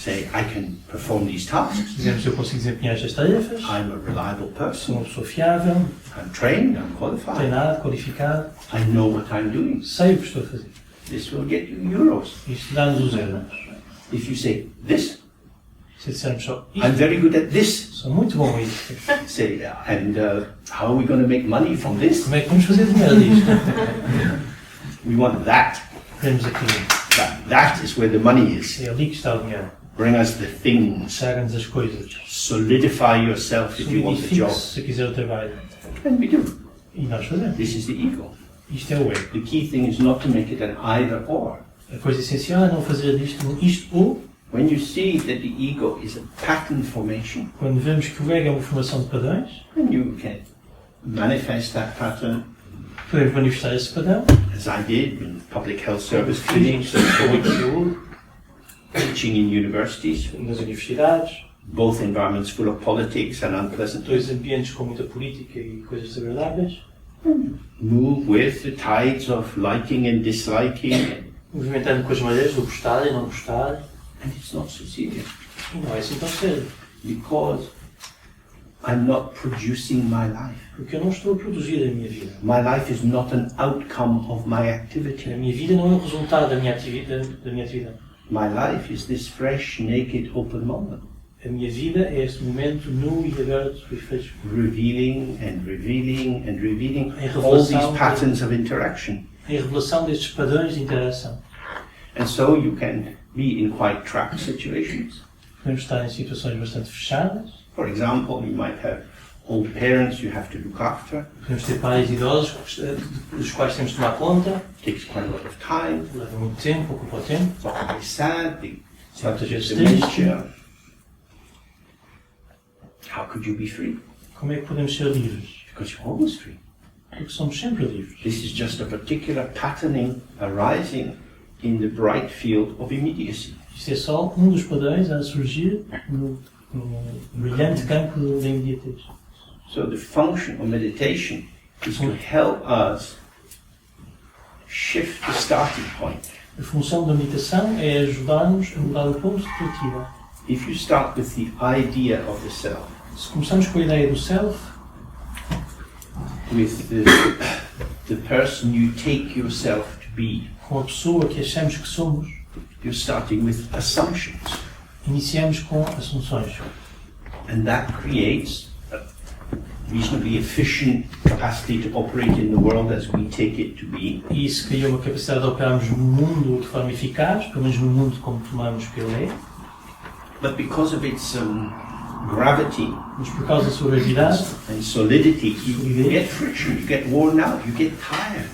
[SPEAKER 2] say, I can perform these tasks.
[SPEAKER 3] Dizemos eu consigo desempenhar estas tarefas,
[SPEAKER 2] I'm a reliable
[SPEAKER 3] sou
[SPEAKER 2] person.
[SPEAKER 3] uma pessoa fiável,
[SPEAKER 2] I'm trained, I'm qualified.
[SPEAKER 3] treinado, qualificado,
[SPEAKER 2] I know what I'm doing.
[SPEAKER 3] sei o que estou a fazer.
[SPEAKER 2] This will get you euros.
[SPEAKER 3] Isto dá-nos os euros.
[SPEAKER 2] If you say this,
[SPEAKER 3] Se dissermos só
[SPEAKER 2] I'm
[SPEAKER 3] isto,
[SPEAKER 2] very good at this.
[SPEAKER 3] sou muito bom a isto.
[SPEAKER 2] Say, and how are we going to make money from this?
[SPEAKER 3] Como é que vamos fazer dinheiro disto?
[SPEAKER 2] We want that.
[SPEAKER 3] Queremos aquilo.
[SPEAKER 2] That is where the money is.
[SPEAKER 3] É ali que está o dinheiro.
[SPEAKER 2] Bring us the things.
[SPEAKER 3] Traga-nos as coisas.
[SPEAKER 2] Solidify yourself if you want the job.
[SPEAKER 3] Solidifique-se se quiser o trabalho.
[SPEAKER 2] And we do.
[SPEAKER 3] E nós fazemos.
[SPEAKER 2] This is the ego.
[SPEAKER 3] Isto é o ego.
[SPEAKER 2] The key thing is not to make it an either or.
[SPEAKER 3] A coisa essencial é não fazer disto um isto ou.
[SPEAKER 2] When you see that the ego is a pattern formation,
[SPEAKER 3] Quando vemos que o ego é uma formação de padrões,
[SPEAKER 2] then you can manifest that pattern,
[SPEAKER 3] podemos manifestar esse padrão.
[SPEAKER 2] as I did in public health service
[SPEAKER 3] Fiz
[SPEAKER 2] clinics,
[SPEAKER 3] saúde de saúde,
[SPEAKER 2] teaching in universities,
[SPEAKER 3] nas universidades,
[SPEAKER 2] both environments full of politics and unpleasant.
[SPEAKER 3] dois ambientes com muita política e coisas desagradáveis.
[SPEAKER 2] Move with the tides of liking and disliking,
[SPEAKER 3] Movimentando com as marés do gostar e não gostar.
[SPEAKER 2] and it's not so serious
[SPEAKER 3] E não é assim tão sério.
[SPEAKER 2] because I'm not producing my life.
[SPEAKER 3] Porque eu não estou a produzir a minha vida.
[SPEAKER 2] My life is not an outcome of my
[SPEAKER 3] A
[SPEAKER 2] activity.
[SPEAKER 3] minha vida não é o resultado da minha atividade.
[SPEAKER 2] My life is this fresh, naked, open moment,
[SPEAKER 3] A minha vida é este momento nu e aberto e fresco.
[SPEAKER 2] revealing and revealing and revealing
[SPEAKER 3] Em
[SPEAKER 2] all these
[SPEAKER 3] revelação,
[SPEAKER 2] patterns of interaction.
[SPEAKER 3] em revelação destes padrões de interação.
[SPEAKER 2] And so you can be in quite trapped situations.
[SPEAKER 3] Podemos estar em situações bastante fechadas.
[SPEAKER 2] For example, you might have old parents you have to look after.
[SPEAKER 3] Podemos ter pais idosos dos quais temos de tomar conta.
[SPEAKER 2] It takes quite a lot of time.
[SPEAKER 3] Leva muito tempo, ocupa o tempo.
[SPEAKER 2] It's often very sad. They start to get
[SPEAKER 3] Muitas vezes
[SPEAKER 2] dementia. How could you be free?
[SPEAKER 3] Como é que podemos ser livres?
[SPEAKER 2] Because you're always free.
[SPEAKER 3] Porque somos sempre livres.
[SPEAKER 2] This is just a particular patterning arising in the bright field of immediacy.
[SPEAKER 3] Isto é só um dos padrões a surgir no brilhante campo da imediatez.
[SPEAKER 2] So the function of meditation is to help us shift the starting point.
[SPEAKER 3] A função da meditação é ajudar-nos a mudar o ponto de partida.
[SPEAKER 2] If you start with the idea of the self,
[SPEAKER 3] Se começamos com a ideia do self,
[SPEAKER 2] with the person you take yourself to be,
[SPEAKER 3] com a pessoa que achamos que somos,
[SPEAKER 2] you're starting with assumptions.
[SPEAKER 3] iniciamos com assunções.
[SPEAKER 2] And that creates a reasonably efficient capacity to operate in the world as we take it to be.
[SPEAKER 3] E isso cria uma capacidade de operarmos no mundo de forma eficaz, pelo menos no mundo como tomamos que ele é.
[SPEAKER 2] But because of its gravity
[SPEAKER 3] Mas por causa da sua gravidade,
[SPEAKER 2] and solidity, you get friction, you get worn out, you get tired.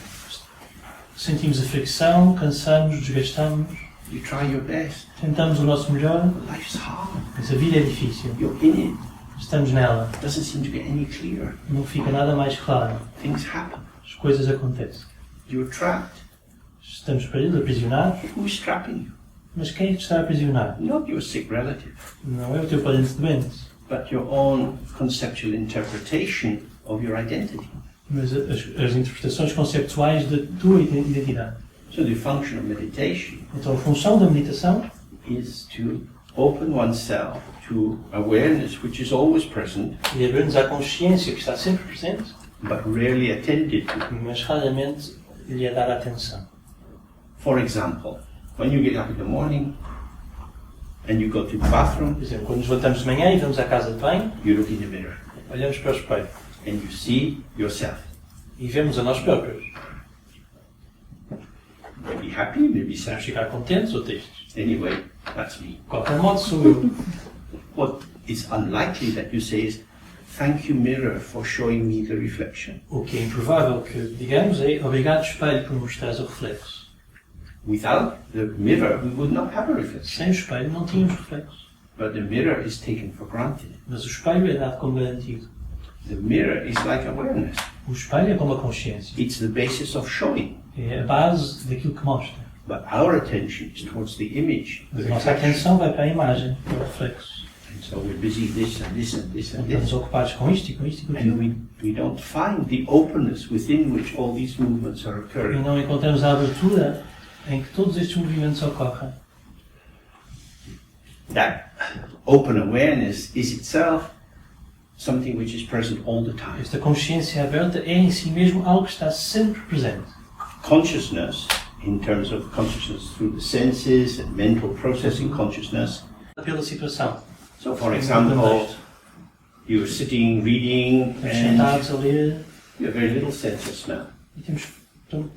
[SPEAKER 3] sentimos a fricção, cansamos, desgastamos,
[SPEAKER 2] You try your best.
[SPEAKER 3] tentamos o nosso melhor,
[SPEAKER 2] Life's hard.
[SPEAKER 3] mas a vida é difícil.
[SPEAKER 2] You're in it.
[SPEAKER 3] Estamos nela,
[SPEAKER 2] It doesn't seem to get any clearer.
[SPEAKER 3] não fica nada mais claro.
[SPEAKER 2] Things happen.
[SPEAKER 3] As coisas acontecem.
[SPEAKER 2] You're trapped.
[SPEAKER 3] Estamos presos, aprisionados,
[SPEAKER 2] Who's trapping you?
[SPEAKER 3] mas quem é que está aprisionado?
[SPEAKER 2] Not your sick relative,
[SPEAKER 3] Não é o teu parente doente,
[SPEAKER 2] but your own conceptual interpretation of your identity.
[SPEAKER 3] mas as interpretações conceptuais da tua identidade.
[SPEAKER 2] So the function of meditation
[SPEAKER 3] Então a função da meditação
[SPEAKER 2] is to open oneself to awareness which is always present,
[SPEAKER 3] é abrir-nos à consciência que está sempre presente,
[SPEAKER 2] but rarely attended to.
[SPEAKER 3] mas raramente lhe é dar atenção.
[SPEAKER 2] For example, when you get up in the morning and you go to the bathroom,
[SPEAKER 3] Por exemplo, quando nos levantamos de manhã e vamos à casa de banho,
[SPEAKER 2] you look in the mirror
[SPEAKER 3] olhamos para o espelho
[SPEAKER 2] and you see yourself.
[SPEAKER 3] e vemos a nós próprios.
[SPEAKER 2] Maybe happy, maybe
[SPEAKER 3] Vamos
[SPEAKER 2] sad.
[SPEAKER 3] ficar contentes ou tristes.
[SPEAKER 2] Anyway, that's me.
[SPEAKER 3] De qualquer modo, sou eu.
[SPEAKER 2] What is unlikely that you say is, thank you mirror for showing me the reflection.
[SPEAKER 3] O que é improvável que digamos é obrigado espelho por mostrares o reflexo.
[SPEAKER 2] Without the mirror, we would not have a reflection.
[SPEAKER 3] Sem o espelho não tínhamos reflexo.
[SPEAKER 2] But the mirror is taken for granted.
[SPEAKER 3] Mas o espelho é dado como garantido.
[SPEAKER 2] The mirror is like awareness.
[SPEAKER 3] O espelho é como a consciência.
[SPEAKER 2] It's the basis of showing.
[SPEAKER 3] É a base daquilo que mostra.
[SPEAKER 2] But our attention is towards the image, the
[SPEAKER 3] Mas a nossa
[SPEAKER 2] reflection.
[SPEAKER 3] atenção vai para a imagem, para o reflexo.
[SPEAKER 2] And so we're busy this and this and this and
[SPEAKER 3] Estamos
[SPEAKER 2] this.
[SPEAKER 3] ocupados com isto e com isto e com
[SPEAKER 2] And
[SPEAKER 3] aquilo.
[SPEAKER 2] we don't find the openness within which all these movements are
[SPEAKER 3] E
[SPEAKER 2] occurring.
[SPEAKER 3] não encontramos a abertura em que todos estes movimentos ocorrem.
[SPEAKER 2] that open awareness is itself something which is present all the time.
[SPEAKER 3] Esta consciência aberta é em si mesmo algo que está sempre presente.
[SPEAKER 2] Consciousness, in terms of consciousness through the senses and mental processing consciousness.
[SPEAKER 3] Pela situação.
[SPEAKER 2] So, for example, you're sitting, reading, and
[SPEAKER 3] Sentados a ler
[SPEAKER 2] you have very little sense of smell.
[SPEAKER 3] e temos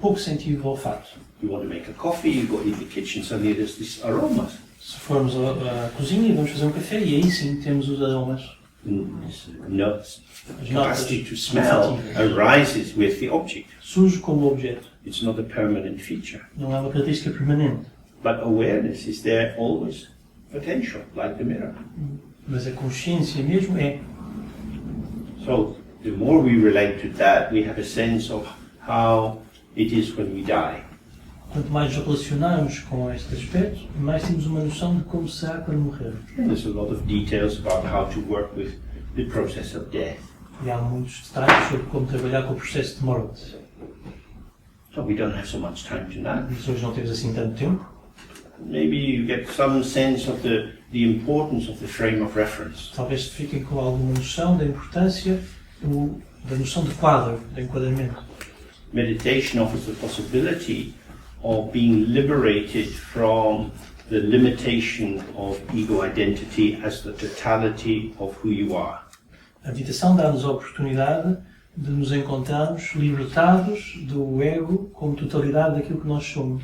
[SPEAKER 3] pouco sentido do olfato.
[SPEAKER 2] You want to make a coffee, you go in the kitchen, suddenly there's this aroma.
[SPEAKER 3] Se formos à cozinha e vamos fazer um café, e aí sim temos os aromas.
[SPEAKER 2] Notes. Capacity to smell arises with the object.
[SPEAKER 3] Surge como objeto.
[SPEAKER 2] It's not a permanent feature.
[SPEAKER 3] Não é uma característica permanente.
[SPEAKER 2] But awareness is there always, potential, like the mirror.
[SPEAKER 3] Mas a consciência mesmo é.
[SPEAKER 2] So, the more we relate to that, we have a sense of how it is when we die.
[SPEAKER 3] Quanto mais nos relacionarmos com este aspecto, mais temos uma noção de como será quando morrer.
[SPEAKER 2] And there's a lot of details about how to work with the process of death.
[SPEAKER 3] E há muitos detalhes sobre como trabalhar com o processo de morte.
[SPEAKER 2] So we don't have so much time tonight.
[SPEAKER 3] Mas hoje não temos assim tanto tempo.
[SPEAKER 2] Maybe you get some sense of the importance of the frame of reference.
[SPEAKER 3] Talvez fiquem com alguma noção da importância da noção de quadro, de enquadramento.
[SPEAKER 2] Meditation offers the possibility of being liberated from the limitation of ego identity as the totality of who you are.
[SPEAKER 3] A meditação dá-nos a oportunidade de nos encontrarmos libertados do ego como totalidade daquilo que nós somos.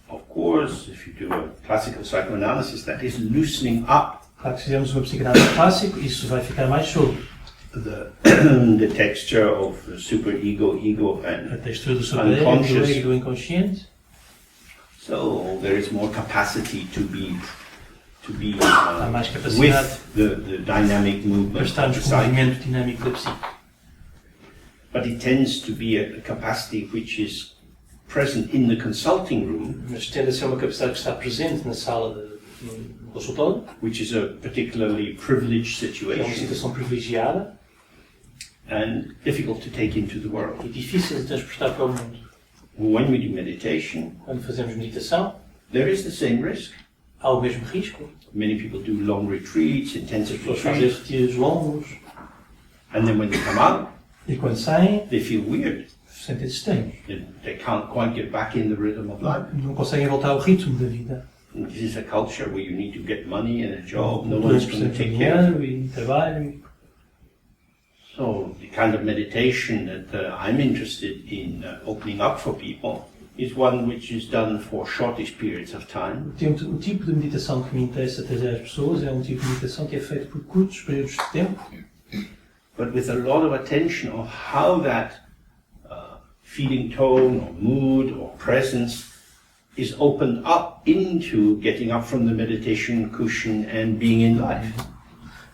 [SPEAKER 2] Of course, if you do a classical psychoanalysis, that is loosening up
[SPEAKER 3] Claro que se fizermos uma psicanálise clássica, isso vai ficar mais solto.
[SPEAKER 2] the texture of the superego, ego,
[SPEAKER 3] A
[SPEAKER 2] and
[SPEAKER 3] textura do sobre-ego, do
[SPEAKER 2] unconscious.
[SPEAKER 3] ego e do inconsciente.
[SPEAKER 2] So there is more capacity to be
[SPEAKER 3] Há mais capacidade
[SPEAKER 2] with the dynamic
[SPEAKER 3] para
[SPEAKER 2] movement of
[SPEAKER 3] estarmos
[SPEAKER 2] the
[SPEAKER 3] com o
[SPEAKER 2] psyche.
[SPEAKER 3] movimento dinâmico da psique.
[SPEAKER 2] But it tends to be a capacity which is present in the consulting room,
[SPEAKER 3] Mas tende a ser uma capacidade que está presente na sala no consultório,
[SPEAKER 2] which is a particularly privileged
[SPEAKER 3] que é uma
[SPEAKER 2] situation
[SPEAKER 3] situação privilegiada
[SPEAKER 2] and difficult to take into the world.
[SPEAKER 3] e difícil de transportar para o mundo.
[SPEAKER 2] When we do meditation,
[SPEAKER 3] Quando fazemos meditação,
[SPEAKER 2] there is the same risk.
[SPEAKER 3] há o mesmo risco.
[SPEAKER 2] Many people do long retreats,
[SPEAKER 3] As
[SPEAKER 2] intensive
[SPEAKER 3] pessoas fazem
[SPEAKER 2] retreats,
[SPEAKER 3] retiros longos
[SPEAKER 2] and then when they come out,
[SPEAKER 3] e quando saem,
[SPEAKER 2] they feel weird.
[SPEAKER 3] sentem-se estranhos.
[SPEAKER 2] They can't quite get back in the rhythm of life.
[SPEAKER 3] Não conseguem voltar ao ritmo da vida.
[SPEAKER 2] And this is a culture where you need to get money and a job. No
[SPEAKER 3] Todos
[SPEAKER 2] one's going to
[SPEAKER 3] precisam de
[SPEAKER 2] take care of you.
[SPEAKER 3] dinheiro e trabalho.
[SPEAKER 2] So the kind of meditation that I'm interested in opening up for people is one which is done for shortish periods of time.
[SPEAKER 3] O tipo de meditação que me interessa trazer às pessoas é um tipo de meditação que é feito por curtos períodos de tempo,
[SPEAKER 2] But with a lot of attention of how that feeling tone or mood or presence is opened up into getting up from the meditation cushion and being in life.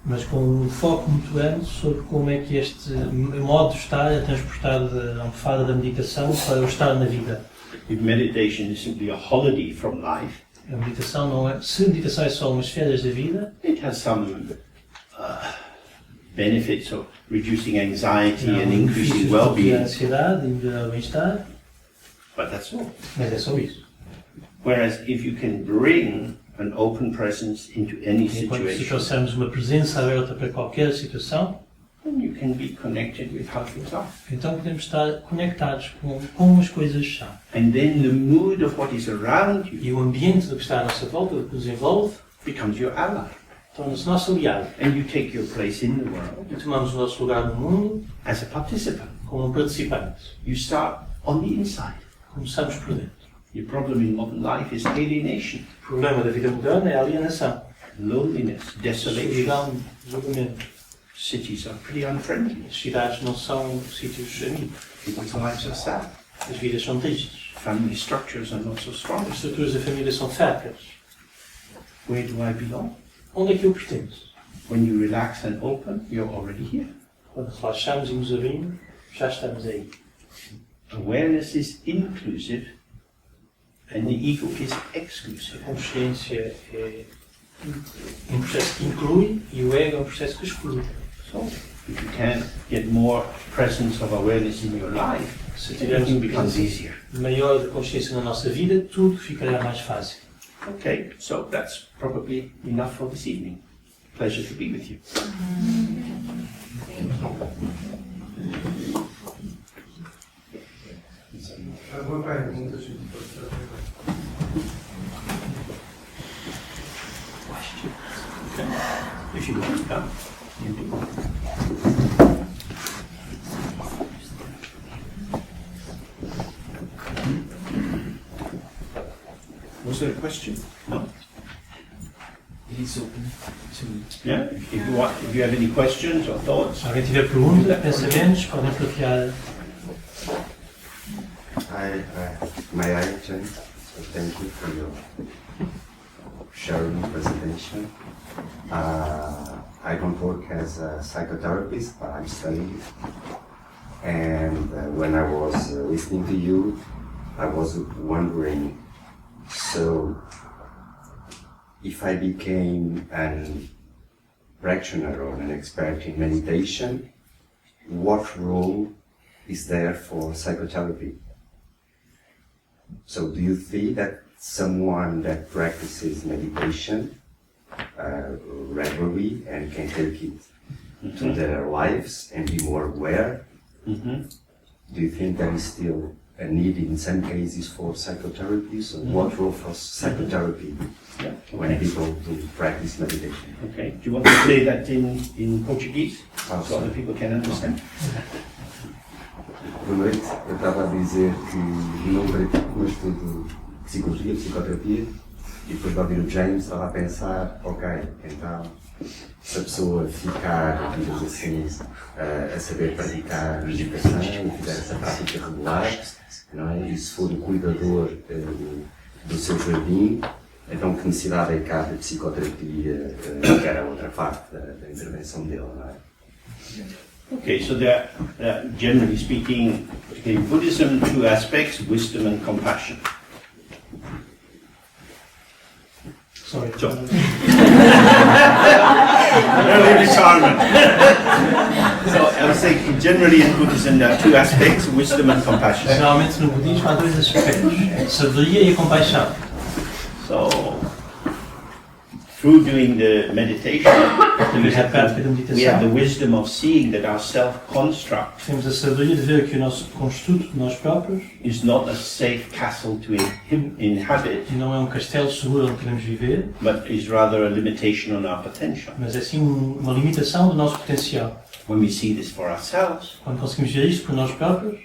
[SPEAKER 3] mas com um foco muito grande sobre como é que este modo de estar é transportado da almofada da meditação para o estar na vida.
[SPEAKER 2] If meditation is simply a holiday from life,
[SPEAKER 3] A meditação não é, se a meditação é só umas férias da vida,
[SPEAKER 2] it has some benefits of reducing anxiety
[SPEAKER 3] há
[SPEAKER 2] and increasing
[SPEAKER 3] benefícios de
[SPEAKER 2] well-being,
[SPEAKER 3] ansiedade e melhorar o bem-estar,
[SPEAKER 2] but that's all.
[SPEAKER 3] mas é só isso.
[SPEAKER 2] Whereas if you can bring an open presence into any
[SPEAKER 3] Enquanto se
[SPEAKER 2] situation,
[SPEAKER 3] trouxermos uma presença aberta para qualquer situação,
[SPEAKER 2] then you can be connected with how things are.
[SPEAKER 3] então podemos estar conectados com como as coisas são.
[SPEAKER 2] And then the mood of what is around you
[SPEAKER 3] E o ambiente do que está à nossa volta, do que nos envolve,
[SPEAKER 2] becomes your ally.
[SPEAKER 3] torna-se nosso aliado.
[SPEAKER 2] And you take your place in the world
[SPEAKER 3] E tomamos o nosso lugar no mundo
[SPEAKER 2] as a participant.
[SPEAKER 3] como um participante.
[SPEAKER 2] You start on the inside.
[SPEAKER 3] Começamos por dentro.
[SPEAKER 2] Your problem in modern life is alienation,
[SPEAKER 3] O problema da vida moderna é a alienação,
[SPEAKER 2] loneliness, desolation.
[SPEAKER 3] solidão, julgamento.
[SPEAKER 2] Cities are pretty unfriendly.
[SPEAKER 3] As cidades não são sítios amigos.
[SPEAKER 2] People's lives are sad.
[SPEAKER 3] As vidas são tristes.
[SPEAKER 2] Family structures are not so strong.
[SPEAKER 3] As estruturas da família são fracas.
[SPEAKER 2] Where do I belong?
[SPEAKER 3] Onde é que eu pertenço?
[SPEAKER 2] When you relax and open, you're already here.
[SPEAKER 3] Quando relaxamos e nos abrimos, já estamos aí.
[SPEAKER 2] Awareness is inclusive and the ego is exclusive.
[SPEAKER 3] A consciência é um processo que inclui e o ego é um processo que exclui.
[SPEAKER 2] So, if you can get more presence of awareness in your life,
[SPEAKER 3] Se tivermos
[SPEAKER 2] everything
[SPEAKER 3] um
[SPEAKER 2] becomes
[SPEAKER 3] presença
[SPEAKER 2] easier.
[SPEAKER 3] maior de consciência na nossa vida, tudo ficará mais fácil.
[SPEAKER 2] Okay, so that's probably enough for this evening. Pleasure to be with you.
[SPEAKER 1] Alguma pergunta,
[SPEAKER 2] If you want to come, you do. Was there a question? No?
[SPEAKER 4] He's open to...
[SPEAKER 2] Yeah, if you have any questions or thoughts.
[SPEAKER 3] Se alguém tiver perguntas, pensamentos, podem partilhar.
[SPEAKER 5] May I, Jen? So thank you for your sharing presentation. I don't work as a psychotherapist, but I'm studying. And when I was listening to you, I was wondering, so if I became an practitioner or an expert in meditation, what role is there for psychotherapy? So do you think that someone that practices meditation regularly and can take it to their lives and be more aware, do you think there is still a need in some cases for psychotherapy? So what role for psychotherapy when people do practice meditation?
[SPEAKER 2] Okay, do you want to play that in Portuguese so other people can understand?
[SPEAKER 5] Boa noite, eu estava a dizer que não pratico, mas estudo psicologia, psicoterapia, e depois de ouvir o James estava a pensar, ok, então se a pessoa ficar, digamos assim, a saber praticar meditação e fizer essa prática regular, não é? E se for o cuidador do seu jardim, então que necessidade é que há de psicoterapia, que era outra parte da intervenção dele, não é?
[SPEAKER 2] Okay, so there are, generally speaking, in Buddhism, two aspects, wisdom and compassion.
[SPEAKER 3] Sorry.
[SPEAKER 2] So, early retirement. So I was saying, generally in Buddhism, there are two aspects, wisdom and compassion.
[SPEAKER 3] Geralmente no budismo há dois aspectos, a sabedoria e a compaixão.
[SPEAKER 2] So, through doing the meditation,
[SPEAKER 3] Através da prática da
[SPEAKER 2] we have the
[SPEAKER 3] meditação,
[SPEAKER 2] wisdom of seeing that our self-construct
[SPEAKER 3] temos a sabedoria de ver que o nosso construto de nós próprios
[SPEAKER 2] is not a safe castle to inhabit,
[SPEAKER 3] não é um castelo seguro onde queremos viver,
[SPEAKER 2] but is rather a limitation on our potential.
[SPEAKER 3] mas é sim uma limitação do nosso potencial.
[SPEAKER 2] When we see this for ourselves,
[SPEAKER 3] Quando conseguimos ver isto por nós próprios,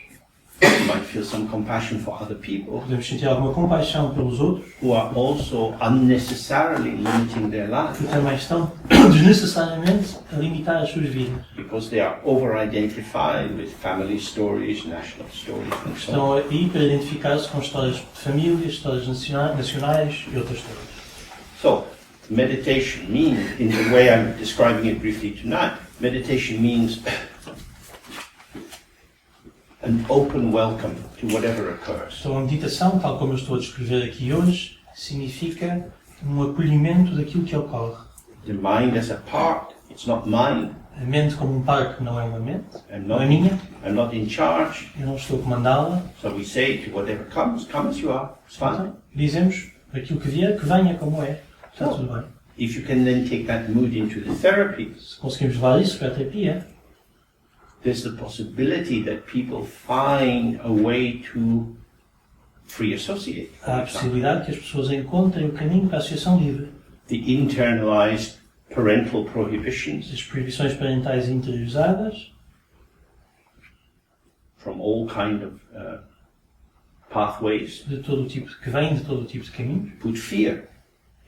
[SPEAKER 2] we might feel some compassion for other people
[SPEAKER 3] podemos sentir alguma compaixão pelos outros,
[SPEAKER 2] who are also unnecessarily limiting their lives
[SPEAKER 3] que também estão desnecessariamente a limitar as suas vidas.
[SPEAKER 2] because they are over-identified with family stories, national stories, and so on.
[SPEAKER 3] Estão aí para identificar-se com histórias de famílias, histórias nacionais e outras histórias.
[SPEAKER 2] So, meditation means, in the way I'm describing it briefly tonight, meditation means an open welcome to whatever occurs.
[SPEAKER 3] Então a meditação, tal como eu estou a descrever aqui hoje, significa um acolhimento daquilo que ocorre.
[SPEAKER 2] The mind as a part, it's not mine.
[SPEAKER 3] A mente como um parque não é uma mente,
[SPEAKER 2] I'm
[SPEAKER 3] não
[SPEAKER 2] not,
[SPEAKER 3] é minha,
[SPEAKER 2] I'm not in charge.
[SPEAKER 3] eu não estou a comandá-la.
[SPEAKER 2] So we say to whatever comes, come as you are. It's fine.
[SPEAKER 3] Então, dizemos, aquilo que vier, que venha como é. Está tudo bem.
[SPEAKER 2] If you can then take that mood into the therapy,
[SPEAKER 3] Se conseguimos levar isso para a terapia,
[SPEAKER 2] there's the possibility that people find a way to free associate.
[SPEAKER 3] há a possibilidade que as pessoas encontrem o caminho para a associação livre.
[SPEAKER 2] The internalized parental prohibitions
[SPEAKER 3] As proibições parentais interiorizadas,
[SPEAKER 2] from all kind of pathways
[SPEAKER 3] de todo o tipo, que vêm de todo o tipo de caminhos,
[SPEAKER 2] put fear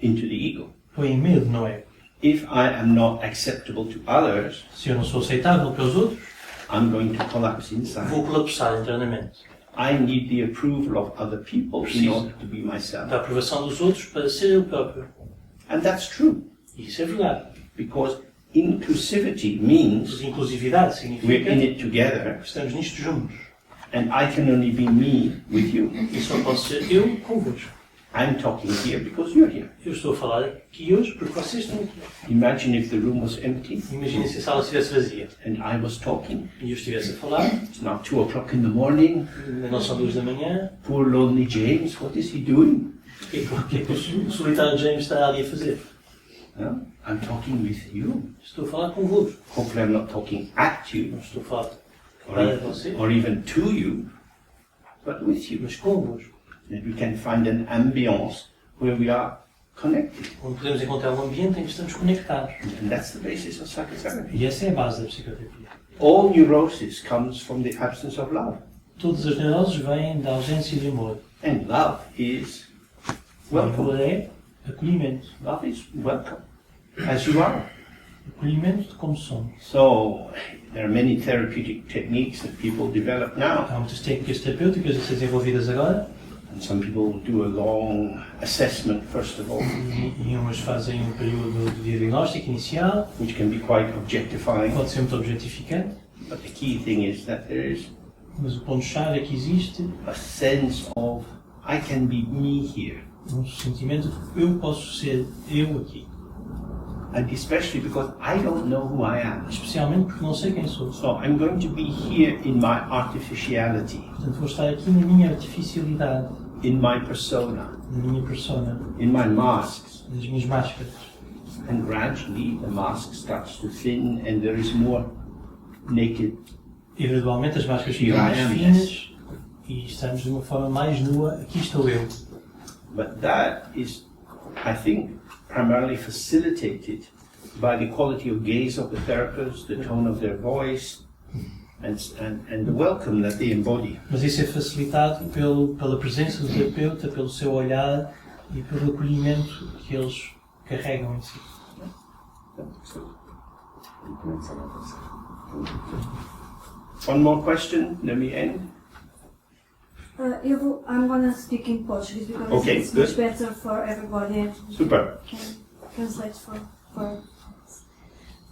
[SPEAKER 2] into the ego.
[SPEAKER 3] põem medo, não é?
[SPEAKER 2] If I am not acceptable to others,
[SPEAKER 3] Se eu não sou aceitável para os outros,
[SPEAKER 2] I'm going to collapse inside.
[SPEAKER 3] vou colapsar internamente.
[SPEAKER 2] I need the approval of other people in
[SPEAKER 3] Preciso
[SPEAKER 2] order to be myself.
[SPEAKER 3] Da aprovação dos outros para ser eu próprio.
[SPEAKER 2] And that's true,
[SPEAKER 3] E isso é verdade.
[SPEAKER 2] because inclusivity means
[SPEAKER 3] Porque inclusividade
[SPEAKER 2] we're in
[SPEAKER 3] significa
[SPEAKER 2] it together,
[SPEAKER 3] que estamos nisto juntos.
[SPEAKER 2] and I can only be me with you.
[SPEAKER 3] E só posso ser eu convosco.
[SPEAKER 2] I'm talking here because you're here.
[SPEAKER 3] Eu estou a falar aqui hoje porque vocês estão aqui.
[SPEAKER 2] Imagine if the room was empty
[SPEAKER 3] Imaginem se a sala estivesse vazia
[SPEAKER 2] and I was talking.
[SPEAKER 3] e eu estivesse a falar,
[SPEAKER 2] It's now 2 o'clock in the morning.
[SPEAKER 3] não são 2 da manhã,
[SPEAKER 2] Poor lonely James, what is he doing?
[SPEAKER 3] O que é que o solitário James está ali a fazer?
[SPEAKER 2] No? I'm talking with you.
[SPEAKER 3] Estou a falar convosco.
[SPEAKER 2] Hopefully I'm not talking at you
[SPEAKER 3] Não estou a falar
[SPEAKER 2] or,
[SPEAKER 3] para você,
[SPEAKER 2] or even to you, but with you.
[SPEAKER 3] mas convosco.
[SPEAKER 2] That we can find an ambience where we are connected.
[SPEAKER 3] Onde podemos encontrar um ambiente em que estamos conectados.
[SPEAKER 2] And that's the basis of psychotherapy.
[SPEAKER 3] E essa é a base da psicoterapia.
[SPEAKER 2] All neurosis comes from the absence of love.
[SPEAKER 3] Todas as neuroses vêm da ausência de amor.
[SPEAKER 2] And love is
[SPEAKER 3] O
[SPEAKER 2] welcome.
[SPEAKER 3] amor é acolhimento.
[SPEAKER 2] Love is welcome, as you are.
[SPEAKER 3] Acolhimento de como somos.
[SPEAKER 2] So, there are many therapeutic techniques that people develop now.
[SPEAKER 3] Há muitas técnicas terapêuticas a ser desenvolvidas agora.
[SPEAKER 2] And some people do a long assessment, first of all,
[SPEAKER 3] E umas fazem um período de diagnóstico inicial.
[SPEAKER 2] which can be quite objectifying.
[SPEAKER 3] Pode ser muito objetificante.
[SPEAKER 2] But the key thing is that there is
[SPEAKER 3] Mas o ponto-chave é que existe
[SPEAKER 2] a sense of, I can be me here.
[SPEAKER 3] um sentimento de que eu posso ser eu aqui.
[SPEAKER 2] And especially because I don't know who I am.
[SPEAKER 3] Especialmente porque não sei quem sou.
[SPEAKER 2] So I'm going to be here in my artificiality,
[SPEAKER 3] Portanto, vou estar aqui na minha artificialidade,
[SPEAKER 2] in my persona,
[SPEAKER 3] na minha persona,
[SPEAKER 2] in my masks.
[SPEAKER 3] nas minhas máscaras.
[SPEAKER 2] And gradually the mask starts to thin and there is more naked.
[SPEAKER 3] E gradualmente as máscaras ficam mais finas e estamos de uma forma mais nua. Aqui estou eu.
[SPEAKER 2] But that is, I think, primarily facilitated by the quality of gaze of the therapist, the tone of their voice, and the welcome that they embody.
[SPEAKER 3] Mas isso é facilitado pela presença do terapeuta, pelo seu olhar e pelo acolhimento que eles carregam em si.
[SPEAKER 2] One more question, then we end.
[SPEAKER 6] I'm gonna speak in Portuguese because
[SPEAKER 2] Okay,
[SPEAKER 6] it's
[SPEAKER 2] good.
[SPEAKER 6] much better for everybody and
[SPEAKER 2] Super.
[SPEAKER 6] can translate for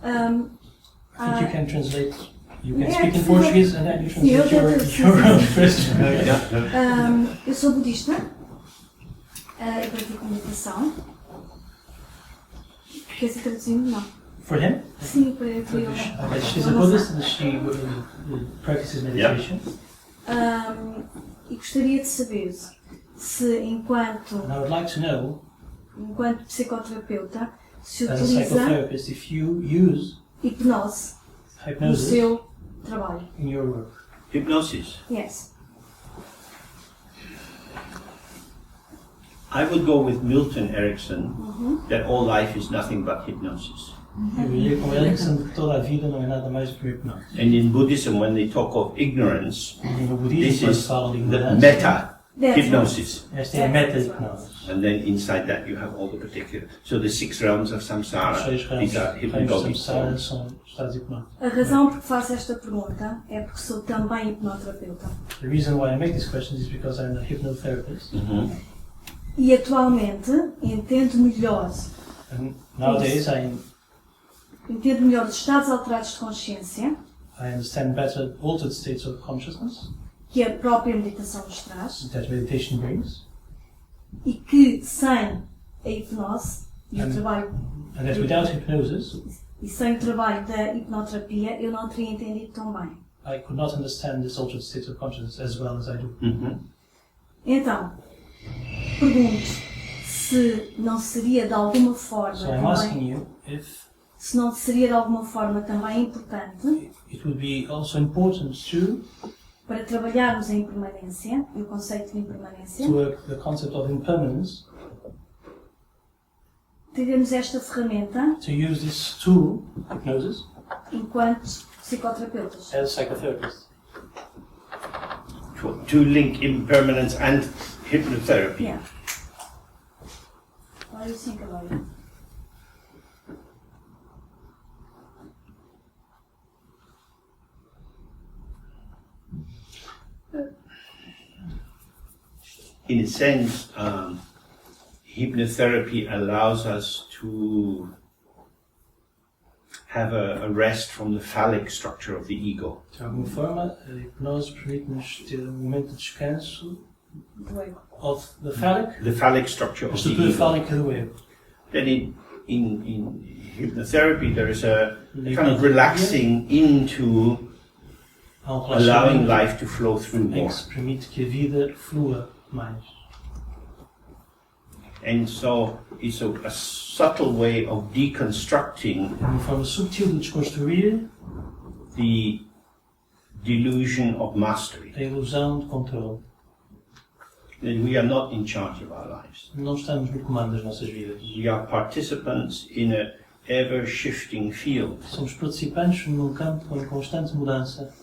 [SPEAKER 3] I think you can translate. You can
[SPEAKER 6] Yeah,
[SPEAKER 3] speak in
[SPEAKER 6] sim.
[SPEAKER 3] Portuguese and then you
[SPEAKER 6] Sim, eu
[SPEAKER 3] translate
[SPEAKER 6] tento,
[SPEAKER 3] your own
[SPEAKER 6] sim.
[SPEAKER 3] question.
[SPEAKER 6] eu sou budista e pratico meditação. Quer ser traduzindo? Não.
[SPEAKER 3] For him?
[SPEAKER 6] Sim, para ele.
[SPEAKER 3] She's a Buddhist and she practices meditation.
[SPEAKER 6] E gostaria de saber se enquanto
[SPEAKER 3] And I would like to know,
[SPEAKER 6] psicoterapeuta, se
[SPEAKER 3] as a
[SPEAKER 6] utiliza
[SPEAKER 3] psychotherapist, if you use
[SPEAKER 6] hipnose no
[SPEAKER 3] hypnosis
[SPEAKER 6] seu trabalho.
[SPEAKER 3] in your work.
[SPEAKER 2] Hypnosis.
[SPEAKER 6] Yes.
[SPEAKER 2] I would go with Milton Erickson that all life is nothing but hypnosis.
[SPEAKER 3] Eu iria com Erickson de que toda a vida não é nada mais do que hipnose.
[SPEAKER 2] And in Buddhism, when they talk of ignorance,
[SPEAKER 3] E no
[SPEAKER 2] this
[SPEAKER 3] budismo, quando
[SPEAKER 2] is
[SPEAKER 3] se fala de
[SPEAKER 2] the
[SPEAKER 3] ignorância,
[SPEAKER 2] meta
[SPEAKER 6] That's
[SPEAKER 2] hypnosis.
[SPEAKER 3] esta é a meta-hipnose.
[SPEAKER 2] And then inside that you have all the particular. So the 6 realms of
[SPEAKER 3] Os
[SPEAKER 2] samsara,
[SPEAKER 3] 6
[SPEAKER 2] these are
[SPEAKER 3] reinos de
[SPEAKER 2] hypnagogic
[SPEAKER 3] samsara
[SPEAKER 2] forms.
[SPEAKER 3] são estados hipnóticos.
[SPEAKER 6] A razão por que faço esta pergunta é porque sou também hipnoterapeuta.
[SPEAKER 3] The reason why I make these questions is because I'm a hypnotherapist.
[SPEAKER 6] E atualmente entendo melhor
[SPEAKER 3] And nowadays
[SPEAKER 6] os estados alterados de consciência
[SPEAKER 3] I understand better altered states of consciousness
[SPEAKER 6] que a própria meditação nos traz
[SPEAKER 3] that meditation brings,
[SPEAKER 6] e que sem a hipnose e o trabalho
[SPEAKER 3] and that without hypnosis
[SPEAKER 6] e sem o trabalho da hipnoterapia eu não teria entendido tão bem.
[SPEAKER 3] I could not understand this altered state of consciousness as well as I do.
[SPEAKER 6] Então, pergunto se não seria de alguma forma
[SPEAKER 3] So I'm asking
[SPEAKER 6] também,
[SPEAKER 3] you if
[SPEAKER 6] se não seria de alguma forma também importante
[SPEAKER 3] it would be also important
[SPEAKER 6] para trabalharmos a impermanência e o conceito de impermanência,
[SPEAKER 3] to work the concept of impermanence,
[SPEAKER 6] teremos esta ferramenta
[SPEAKER 3] to use this tool, hypnosis,
[SPEAKER 6] enquanto psicoterapeutas.
[SPEAKER 3] as psychotherapists.
[SPEAKER 2] To link impermanence and hypnotherapy.
[SPEAKER 6] Yeah. What do you think about it?
[SPEAKER 2] In a sense, hypnotherapy allows us to have a rest from the phallic structure of the ego.
[SPEAKER 3] De alguma forma, a hipnose permite-nos ter um momento de descanso
[SPEAKER 6] Do ego.
[SPEAKER 3] of the phallic,
[SPEAKER 2] The phallic structure
[SPEAKER 3] a
[SPEAKER 2] of the
[SPEAKER 3] estrutura
[SPEAKER 2] ego.
[SPEAKER 3] fálica do ego.
[SPEAKER 2] Then in hypnotherapy there is a
[SPEAKER 3] Na
[SPEAKER 2] kind of
[SPEAKER 3] hipnoterapia,
[SPEAKER 2] relaxing into
[SPEAKER 3] há um
[SPEAKER 2] allowing
[SPEAKER 3] relaxamento
[SPEAKER 2] life to flow through
[SPEAKER 3] em
[SPEAKER 2] more.
[SPEAKER 3] que se permite que a vida flua mais.
[SPEAKER 2] And so it's a subtle way of deconstructing
[SPEAKER 3] É uma forma sutil de desconstruir
[SPEAKER 2] the delusion of mastery.
[SPEAKER 3] a ilusão de controle.
[SPEAKER 2] That we are not in charge of our lives.
[SPEAKER 3] Não estamos no comando das nossas vidas.
[SPEAKER 2] We are participants in a ever-shifting field.
[SPEAKER 3] Somos participantes num campo em constante mudança.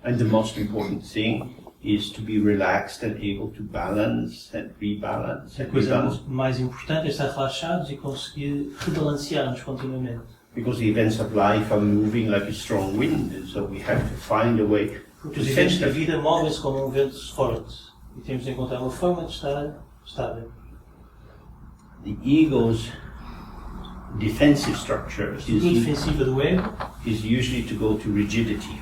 [SPEAKER 2] And the most important thing is to be relaxed and able to balance and rebalance.
[SPEAKER 3] A
[SPEAKER 2] And
[SPEAKER 3] coisa
[SPEAKER 2] rebalance.
[SPEAKER 3] mais importante é estar relaxados e conseguir rebalancear-nos continuamente.
[SPEAKER 2] Because the events of life are moving like a strong wind, and so we have to find a way
[SPEAKER 3] Porque
[SPEAKER 2] to
[SPEAKER 3] os
[SPEAKER 2] sense
[SPEAKER 3] eventos da
[SPEAKER 2] that.
[SPEAKER 3] vida movem-se como um vento forte e temos de encontrar uma forma de estar estável.
[SPEAKER 2] The ego's defensive structure
[SPEAKER 3] A estrutura defensiva do ego
[SPEAKER 2] is usually to go to rigidity,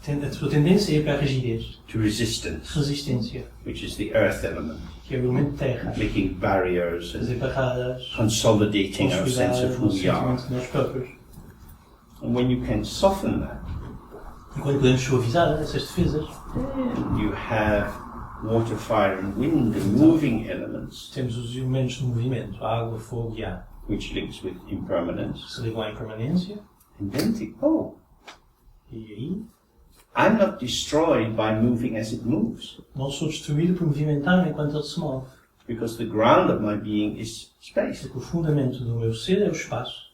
[SPEAKER 3] a sua tendência é ir para a rigidez,
[SPEAKER 2] to resistance,
[SPEAKER 3] resistência,
[SPEAKER 2] which is the earth element,
[SPEAKER 3] que é o elemento terra,
[SPEAKER 2] making barriers and
[SPEAKER 3] fazer barradas,
[SPEAKER 2] consolidating our sense
[SPEAKER 3] consolidar
[SPEAKER 2] of
[SPEAKER 3] o
[SPEAKER 2] who we are.
[SPEAKER 3] sentimento de nós próprios.
[SPEAKER 2] And when you can soften that,
[SPEAKER 3] E quando podemos suavizar essas defesas,
[SPEAKER 2] you have water, fire, and wind, the moving elements,
[SPEAKER 3] temos os elementos de movimento, água, fogo e ar,
[SPEAKER 2] which links with impermanence.
[SPEAKER 3] que se ligam à impermanência,
[SPEAKER 2] And then think, oh,
[SPEAKER 3] e aí
[SPEAKER 2] I'm not destroyed by moving as it moves,
[SPEAKER 3] não sou destruído por movimentar-me enquanto ele se move,
[SPEAKER 2] because the ground of my being is space.
[SPEAKER 3] porque o fundamento do meu ser é o espaço.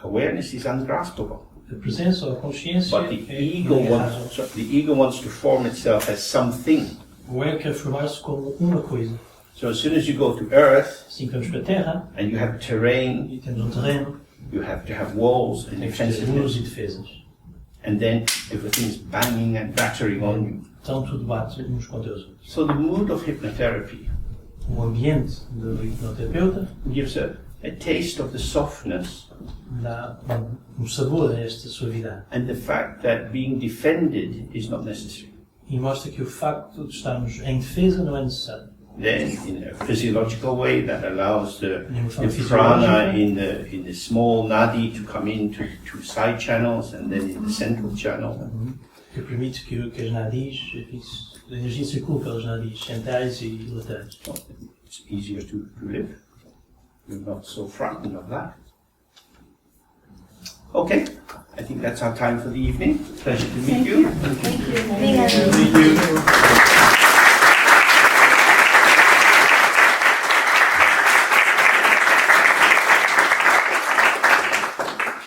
[SPEAKER 2] Awareness is ungraspable.
[SPEAKER 3] A presença ou a consciência
[SPEAKER 2] But the
[SPEAKER 3] é
[SPEAKER 2] ego
[SPEAKER 3] inagarrável.
[SPEAKER 2] wants to form itself as something.
[SPEAKER 3] O ego quer formar-se como uma coisa.
[SPEAKER 2] So as soon as you go to earth
[SPEAKER 3] Assim que vamos para a Terra
[SPEAKER 2] and you have terrain,
[SPEAKER 3] e temos um terreno,
[SPEAKER 2] you have to have walls and
[SPEAKER 3] temos que ter muros
[SPEAKER 2] defensiveness,
[SPEAKER 3] e defesas.
[SPEAKER 2] and then everything's banging and battering on you.
[SPEAKER 3] Então tudo bate uns contra os outros.
[SPEAKER 2] So the mood of hypnotherapy
[SPEAKER 3] O ambiente do hipnoterapeuta
[SPEAKER 2] gives a taste of the softness
[SPEAKER 3] dá um sabor a esta suavidade
[SPEAKER 2] and the fact that being defended is not necessary.
[SPEAKER 3] e mostra que o facto de estarmos em defesa não é necessário.
[SPEAKER 2] Then, in a physiological way, that allows the
[SPEAKER 3] forma
[SPEAKER 2] prana
[SPEAKER 3] fisiológica.
[SPEAKER 2] in the small nadi to come into two side channels and then in the central channel.
[SPEAKER 3] Que permite que as nadis, a energia circule pelas nadis centrais e laterais.
[SPEAKER 2] So it's easier to live. You're not so frightened of that. Okay, I think that's our time for the evening. Pleasure to meet you.
[SPEAKER 6] Obrigada.